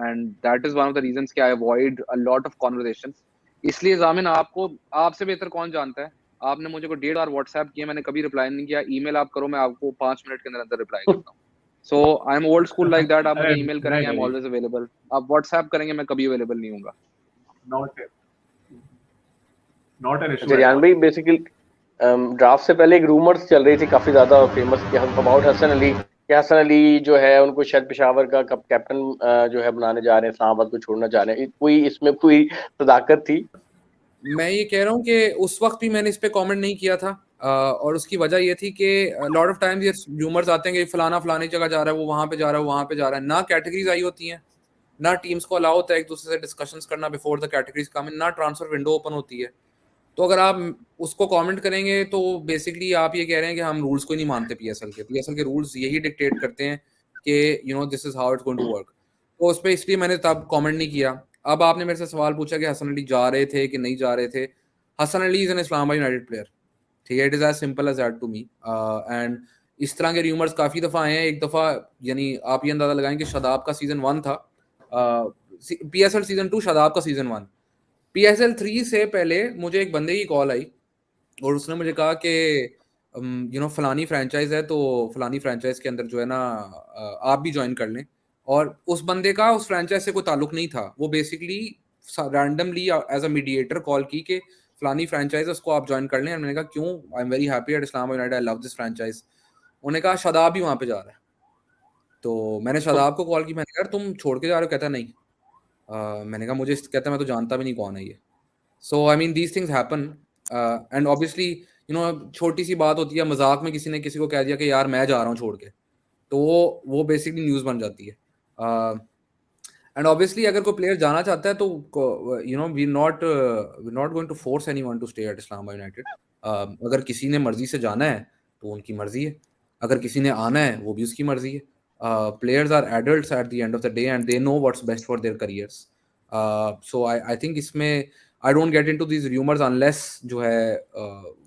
and that is one of the reasons कि I avoid a lot of conversations. इसलिए जामिन आपको आपसे बेहतर कौन जानता है, आपने मुझे को 1.5 बार व्हाट्सएप किया, मैंने कभी रिप्लाई नहीं किया, ईमेल आप करो मैं आपको 5 मिनट के अंदर अंदर रिप्लाई करता हूँ। So I am old school like that, आप मुझे ईमेल करेंगे आई एम ऑलवेज अवेलेबल, आप व्हाट्सएप करेंगे मैं कभी अवेलेबल नहीं हूँगा। Not an issue. रियान भाई बेसिकली ड्राफ्ट से पहले एक रूमर्स चल रही थी काफी ज्यादा फेमस कि अबाउट हसन अली, कि हसन अली जो है उनको शायद पेशावर का कैप्टन जो है बनाने जा रहे हैं, इस्लामाबाद को छोड़ना चाह रहे हैं, कोई इसमें कोई सदाकत थी? मैं ये कह रहा हूँ कि उस वक्त भी मैंने इस पे कमेंट नहीं किया था, और उसकी वजह ये थी कि लॉट ऑफ टाइम्स ये रूमर्स आते हैं कि फलाना फलानी जगह जा रहा है, वो वहाँ पे जा रहा है, वहाँ पे जा रहा है, ना कैटेगरीज आई होती हैं, ना टीम्स को अलाउ होता है एक दूसरे से डिस्कशंस करना बिफोर द कैटेगरीज कम इन, ना ट्रांसफर विंडो ओपन होती है। तो अगर आप उसको कमेंट करेंगे तो बेसिकली आप ये कह रहे हैं कि हम रूल्स को ही नहीं मानते पीएसएल के रूल्स यही डिक्टेट करते हैं कि you know this is how it's going to work. तो उस पर इसलिए मैंने तब कमेंट नहीं किया। अब आपने मेरे से सवाल पूछा कि हसन अली जा रहे थे कि नहीं जा रहे थे। Hasan Ali is an Islamabad United player, ठीक है, it is as simple as that to me. And इस तरह के र्यूमर्स काफ़ी दफ़ा आए हैं। एक दफ़ा यानी आप ये अंदाज़ा लगाएं कि शादाब का सीज़न 1 था, पीएसएल सीज़न 2, शादाब का सीज़न 1। पीएसएल 3 से पहले मुझे एक बंदे की कॉल आई और उसने मुझे कहा कि यू नो फलानी फ्रेंचाइज है, तो फलानी फ्रेंचाइज के अंदर जो है ना आप भी ज्वाइन कर लें। और उस बंदे का उस फ्रेंचाइज से कोई ताल्लुक नहीं था, वो basically randomly as a mediator call की कि फलानी फ्रेंचाइज उसको आप ज्वाइन कर लें। मैंने कहा क्यों, I am very happy at Islamabad United, I love this franchise. उन्होंने कहा शादाब भी वहाँ पे जा रहा है। तो मैंने शादाब को कॉल की, मैंने कहा तुम छोड़ के जा रहे हो? कहता नहीं। मैंने कहा मुझे, कहता मैं तो जानता भी नहीं कौन है ये। So I mean these things happen and obviously you know छोटी सी बात होती है, मजाक में किसी ने किसी को कह दिया कि यार मैं जा रहा हूँ छोड़ के, तो वो बेसिकली न्यूज़ बन जाती है। एंड ऑब्वियसली अगर कोई प्लेयर जाना चाहता है तो you know we not going to force anyone to stay at Islamabad United. अगर किसी ने मर्जी से जाना है तो उनकी मर्जी है, अगर किसी ने आना है वो भी उसकी मर्जी है। Players are adults at the end of the day and they know what's best for their careers. So I think इसमें I don't get into these rumours unless जो है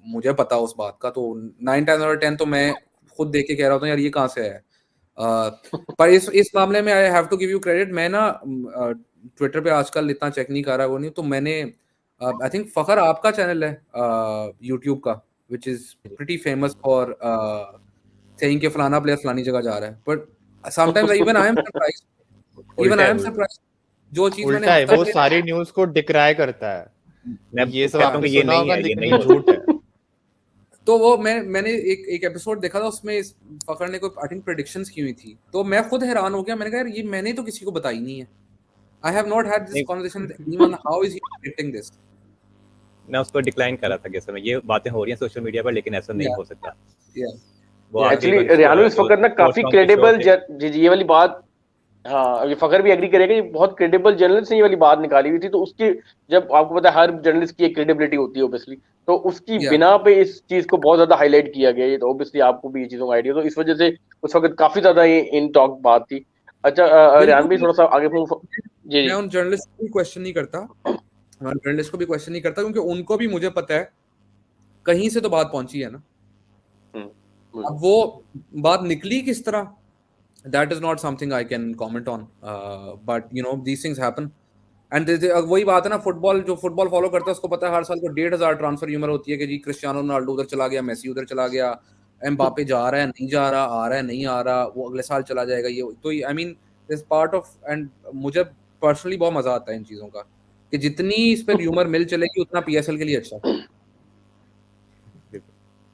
मुझे पता उस बात का। तो 9 10 और 10 तो मैं खुद देख के कह रहा हूँ यार ये कहाँ से है। पर इस मामले में I have to give you credit. मैं ना ट्विटर पे आजकल इतना चेक नहीं कर रहा, वो नहीं, तो मैंने आई थिंक फखर आपका चैनल है यूट्यूब का which is pretty famous for saying कि फलाना प्लेयर फलानी जगह जा रहा है, but sometimes even I am surprised जो चीज मैंने उल्टा है, वो सारी न्यूज़ को डिक्राई करता है। मैं ये सब कहता हूं आपने कि ये सुना नहीं होगा है, ये लेकिन नहीं ये हो झूठ है। तो वो मैंने एक एपिसोड देखा था, उसमें फखर ने कोई आई थिंक प्रेडिक्शंस की हुई थी, तो मैं खुद हैरान हो गया। मैंने कहा यार ये मैंने तो किसी को बताई नहीं है। I have not had this conversation with anyone, how is he predicting this. मैं उसको डिक्लाइन कर रहा था कि समय ये बातें हो रही हैं सोशल मीडिया पर, लेकिन ऐसा नहीं हो सकता। वो एक्चुअली रियान इस वक्त ना काफी क्रेडिबल ये वाली बात, हाँ ये फखर भी एग्री करेगा, ये बहुत क्रेडिबल जर्नलिस्ट ने ये वाली बात निकाली हुई थी। तो उसकी, जब आपको पता है हर जर्नलिस्ट की एक क्रेडिबिलिटी होती है ऑब्वियसली, तो उसकी बिना पे इस चीज को बहुत ज्यादा हाईलाइट किया गया। ये तो ऑब्वियसली आपको भी ये चीजों का आइडिया, तो इस वजह से उस वक्त काफी ज्यादा ये इन टॉक बात थी। अच्छा रियान भी थोड़ा सा आगे जी। मैं उन जर्नलिस्ट को भी क्वेश्चन नहीं करता, मैं जर्नलिस्ट को भी क्वेश्चन नहीं करता, क्योंकि उनको भी मुझे पता है कहीं से तो बात पहुंची है ना। अब वो बात निकली किस तरह, that is not something I can comment on, but you know these things happen and वही बात है ना, फुटबॉल जो फुटबॉल फॉलो करता है उसको पता है हर साल को 1,500 ट्रांसफर र्यूमर होती है कि जी क्रिस्टियानो रोनाल्डो उधर चला गया, मेसी उधर चला गया, एम्बापे जा रहा है नहीं जा रहा, आ रहा है नहीं आ रहा, वो अगले साल चला जाएगा। ये तो I mean this part of, and मुझे पर्सनली बहुत मजा आता है इन चीजों का कि जितनी इस पे र्यूमर मिल चलेगी उतना पीएसएल के लिए अच्छा।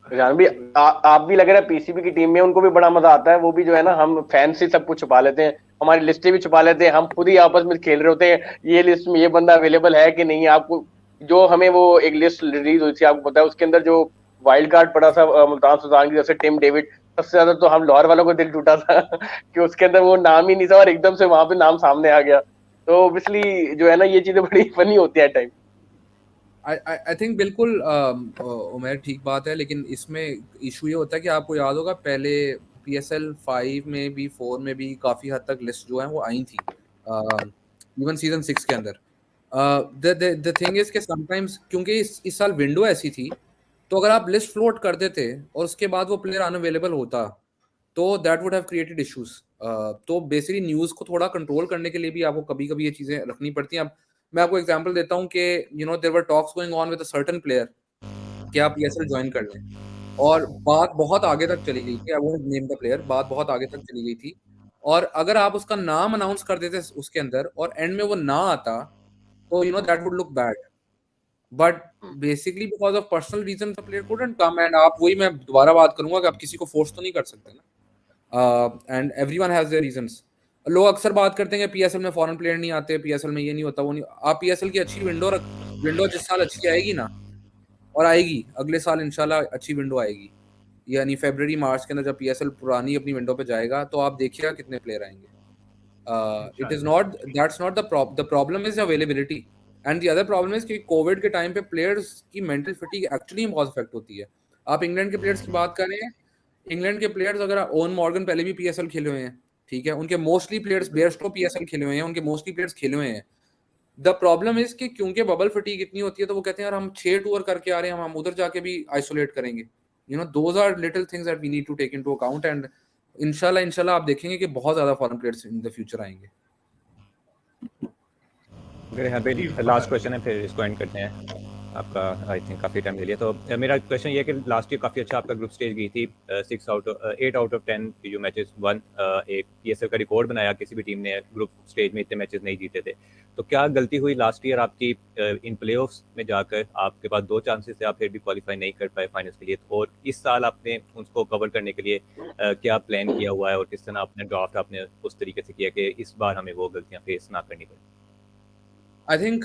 रियान भी आप भी लग रहा है पीसीबी की टीम में उनको भी बड़ा मजा आता है। वो भी जो है ना, हम फैंस से सब कुछ छुपा लेते हैं, हमारी लिस्टें भी छुपा लेते हैं, हम खुद ही आपस में खेल रहे होते हैं ये लिस्ट में ये बंदा अवेलेबल है कि नहीं। आपको जो हमें वो एक लिस्ट रिलीज हुई थी, आपको पता है उसके अंदर जो वाइल्ड कार्ड पड़ा था मुल्तान सुल्तान की तरफ से टिम डेविड, सबसे ज्यादा तो हम लाहौर वालों को दिल टूटा था कि उसके अंदर वो नाम ही नहीं था और एकदम से वहां पे नाम सामने आ गया। तो ऑब्वियसली जो है ना, ये चीजें बड़ी फनी होती है टाइम। आई थिंक बिल्कुल उमर ठीक बात है, लेकिन इसमें इशू ये होता है कि आपको याद होगा पहले PSL 5 में भी 4 में भी काफ़ी हद तक लिस्ट जो है वो आई थी, इवन सीजन 6 के अंदर। द थिंग इज कि समटाइम्स क्योंकि इस साल विंडो ऐसी थी, तो अगर आप लिस्ट फ्लोट कर देते और उसके बाद वो प्लेयर अनअवेलेबल होता तो that would have created issues. तो बेसिकली न्यूज़ को थोड़ा कंट्रोल करने के लिए भी आपको कभी कभी ये चीज़ें रखनी पड़ती हैं। अब मैं आपको एग्जांपल देता हूँ कि there were talks going on with a certain player कि आप PSL ज्वाइन कर लें, और बात बहुत आगे तक चली गई थी। I won't name the player, बात बहुत आगे तक चली गई थी, और अगर आप उसका नाम अनाउंस कर देते उसके अंदर और एंड में वो ना आता तो that would look bad. But basically because of personal reason the player couldn't come, and आप वही मैं दोबारा बात करूंगा कि आप किसी को फोर्स तो नहीं कर सकते ना, and everyone has their reasons. लोग अक्सर बात करते हैं कि PSL में फॉरेन प्लेयर नहीं आते, PSL में ये नहीं होता, वो नहीं। आप PSL की अच्छी विंडो जिस साल अच्छी आएगी ना, और आएगी अगले साल इंशाल्लाह अच्छी विंडो आएगी, यानी फरवरी मार्च के अंदर जब PSL पुरानी अपनी विंडो पे जाएगा तो आप देखिएगा कितने प्लेयर आएंगे। It is not that's not the problem is availability, and the other problem is कि कोविड के टाइम पे प्लेयर्स की मेंटल फटीग एक्चुअली बहुत इफेक्ट होती है। आप इंग्लैंड के प्लेयर्स की बात करें, इंग्लैंड के प्लेयर्स अगर ओवन मॉर्गन पहले भी PSL खेले हुए हैं, ठीक है, उनके मोस्टली प्लेयर्स बेयरस्टो PSL खेले हुए हैं, उनके मोस्टली प्लेयर्स खेले हुए हैं। द प्रॉब्लम इज कि क्योंकि बबल फटीग इतनी होती है तो वो कहते हैं यार हम 6 टूर करके आ रहे हैं, हम उधर जाके भी आइसोलेट करेंगे। Those are little things that we need to take into account, and इंशाल्लाह आप देखेंगे कि बहुत ज्यादा foreign players in the future आएंगे। अगर यहाँ पे लास्ट क्वेश्चन है फिर इसको एंड करते हैं, आपका आई थिंक काफ़ी टाइम ले लिया। तो मेरा क्वेश्चन ये है कि लास्ट ईयर काफ़ी अच्छा आपका ग्रुप स्टेज गई थी, 8 आउट ऑफ 10 जो मैचेस वन, एक PSL का रिकॉर्ड बनाया, किसी भी टीम ने ग्रुप स्टेज में इतने मैचेस नहीं जीते थे। तो क्या गलती हुई लास्ट ईयर आपकी इन प्लेऑफ्स में जाकर? आपके पास 2 चांसेस थे, आप फिर भी क्वालिफाई नहीं कर पाए फाइनल्स के लिए, और इस साल आपने उसको कवर करने के लिए क्या प्लान किया हुआ है, और किस तरह आपने ड्राफ्ट आपने उस तरीके से किया कि इस बार हमें वो गलतियाँ फेस ना करनी पड़े? आई थिंक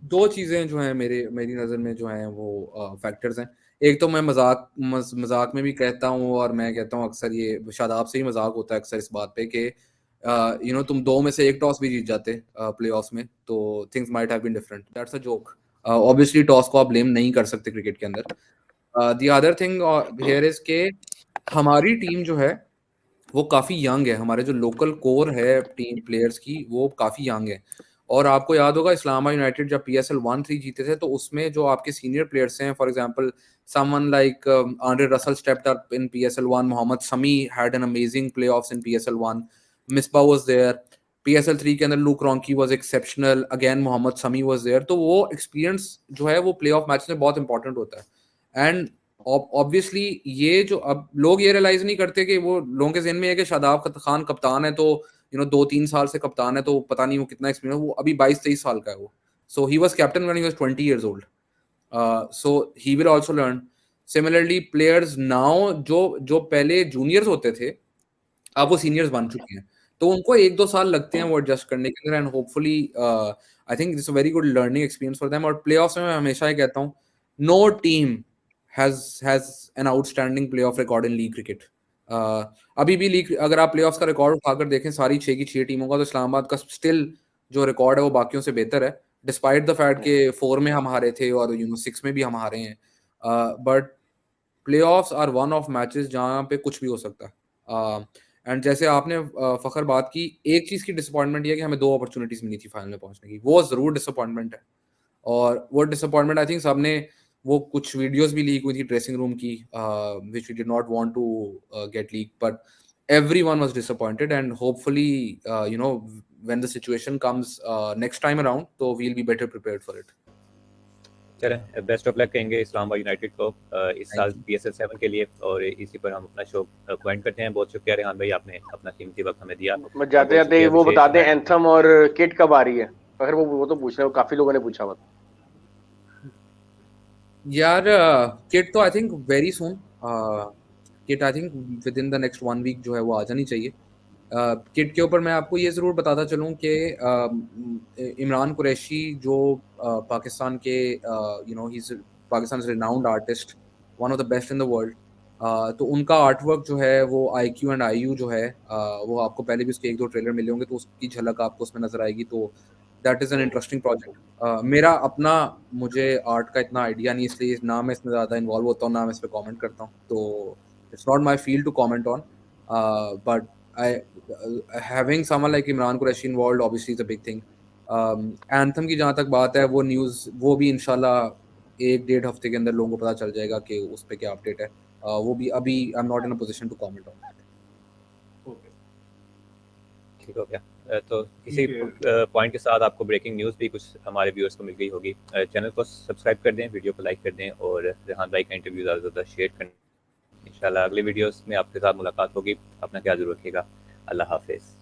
2 चीज़ें जो हैं मेरी नज़र में जो हैं वो फैक्टर्स हैं। एक तो मैं मजाक में भी कहता हूँ, और मैं कहता हूँ अक्सर, ये शादाब से ही मजाक होता है अक्सर इस बात पे कि तुम 2 में से 1 टॉस भी जीत जाते प्लेऑफ्स में तो things might have been different. That's a joke. Obviously toss को आप ब्लेम नहीं कर सकते क्रिकेट के अंदर। The other thing here is के हमारी टीम जो है वो काफ़ी यंग है, हमारे जो लोकल कोर है टीम प्लेयर्स की वो काफ़ी यंग है। और आपको याद होगा इस्लामाबाद यूनाइटेड जब PSL 1-3 जीते थे तो उसमें जो आपके सीनियर प्लेयर्स हैं, for example someone like Andre Russell stepped up in PSL 1, Mohammad Shami had an amazing playoffs in PSL 1, Misbah was there, PSL 3 के अंदर Luke Ronchi was exceptional, again Mohammad Shami was there. तो वो एक्सपीरियंस जो है वो प्लेऑफ मैच में बहुत इंपॉर्टेंट होता है। एंड ऑब्वियसली ये जो अब लोग ये रियलाइज नहीं करते कि वो लोगों के ज़हन में है कि शादाब खान कप्तान है तो 2-3 साल से कप्तान है तो पता नहीं वो कितना एक्सपीरियंस, वो अभी 22-23 साल का है वो। So he was captain when he was 20 years old, so he will also learn. Similarly players now जो पहले जूनियर्स होते थे अब वो सीनियर्स बन चुके हैं, तो उनको 1-2 साल लगते हैं वो एडजस्ट करने के अंदर, and hopefully I think this a very good learning experience for them. और प्लेऑफ्स में मैं हमेशा ये कहता हूँ, no team has an outstanding playoff record in league cricket. अभी भी लीग अगर आप प्लेऑफ्स का रिकॉर्ड उठाकर देखें सारी 6 की 6 टीमों का, तो इस्लामाबाद का स्टिल जो रिकॉर्ड है वो बाकियों से बेहतर है, डिस्पाइट द फैक्ट कि 4 में हम हारे थे और 6 में भी हम हारे हैं। But playoffs are one off matches जहाँ पे कुछ भी हो सकता है। एंड जैसे आपने फखर बात की, एक चीज़ की डिसअपॉइंटमेंट ये है कि हमें 2 अपॉर्चुनिटीज मिली थी फाइनल में पहुंचने की, वो ज़रूर डिसअपॉइंटमेंट है। और वो डिसअपॉइंटमेंट आई थिंक सबने, वो कुछ वीडियोस भी लीक हुई थी ड्रेसिंग रूम की, which we did not want to get leak, but everyone was disappointed, and hopefully when the situation comes next time around so we'll be better prepared for it. चलें, best of luck कहेंगे Islamabad United को इस साल PSL 7 के लिए, और इसी पर हम अपना शो पॉइंट करते हैं। बहुत शुक्रिया रेहान भाई, आपने अपना कीमती वक्त हमें दिया। मैं जाते जाते वो बता दें एंथम और किट कब आ रही है, अगर वो तो पूछ रहे हो, काफी लोगों ने पूछा हुआ यार। किट तो I think very soon, kit I think within the next 1 week जो है वो आ जानी चाहिए। किट के ऊपर मैं आपको ये ज़रूर बताता चलूँ कि इमरान कुरैशी जो पाकिस्तान के he is Pakistan renowned artist, one of the best in the world, तो उनका आर्ट वर्क जो है वो IQ एंड IU जो है वो आपको पहले भी उसके 1-2 ट्रेलर मिले होंगे, तो उसकी झलक आपको उसमें नज़र आएगी, तो that is an interesting project. मेरा अपना मुझे आर्ट का इतना आइडिया नहीं, इसलिए ना मैं इसमें ज़्यादा इन्वॉल्व होता हूँ, ना मैं इस पे कमेंट करता हूँ, तो it's not my field to comment on, but I having someone like Imran Qureshi involved obviously is a big thing. Anthem की जहाँ तक बात है, वो न्यूज़ वो भी इंशाल्लाह 1 डेढ़ हफ्ते के अंदर लोगों को पता चल जाएगा कि उस पे क्या अपडेट है। वो भी अभी I am not in a position to comment on that. Okay ठीक हो गया। तो इसी ठीक है। पॉइंट के साथ आपको ब्रेकिंग न्यूज़ भी कुछ हमारे व्यूअर्स को मिल गई होगी। चैनल को सब्सक्राइब कर दें, वीडियो को लाइक कर दें और रेहान भाई का इंटरव्यू ज़्यादा से ज़्यादा शेयर करें। इंशाल्लाह अगले वीडियोस में आपके साथ मुलाकात होगी। अपना ख्याल ज़रूर रखिएगा। अल्लाह हाफिज़।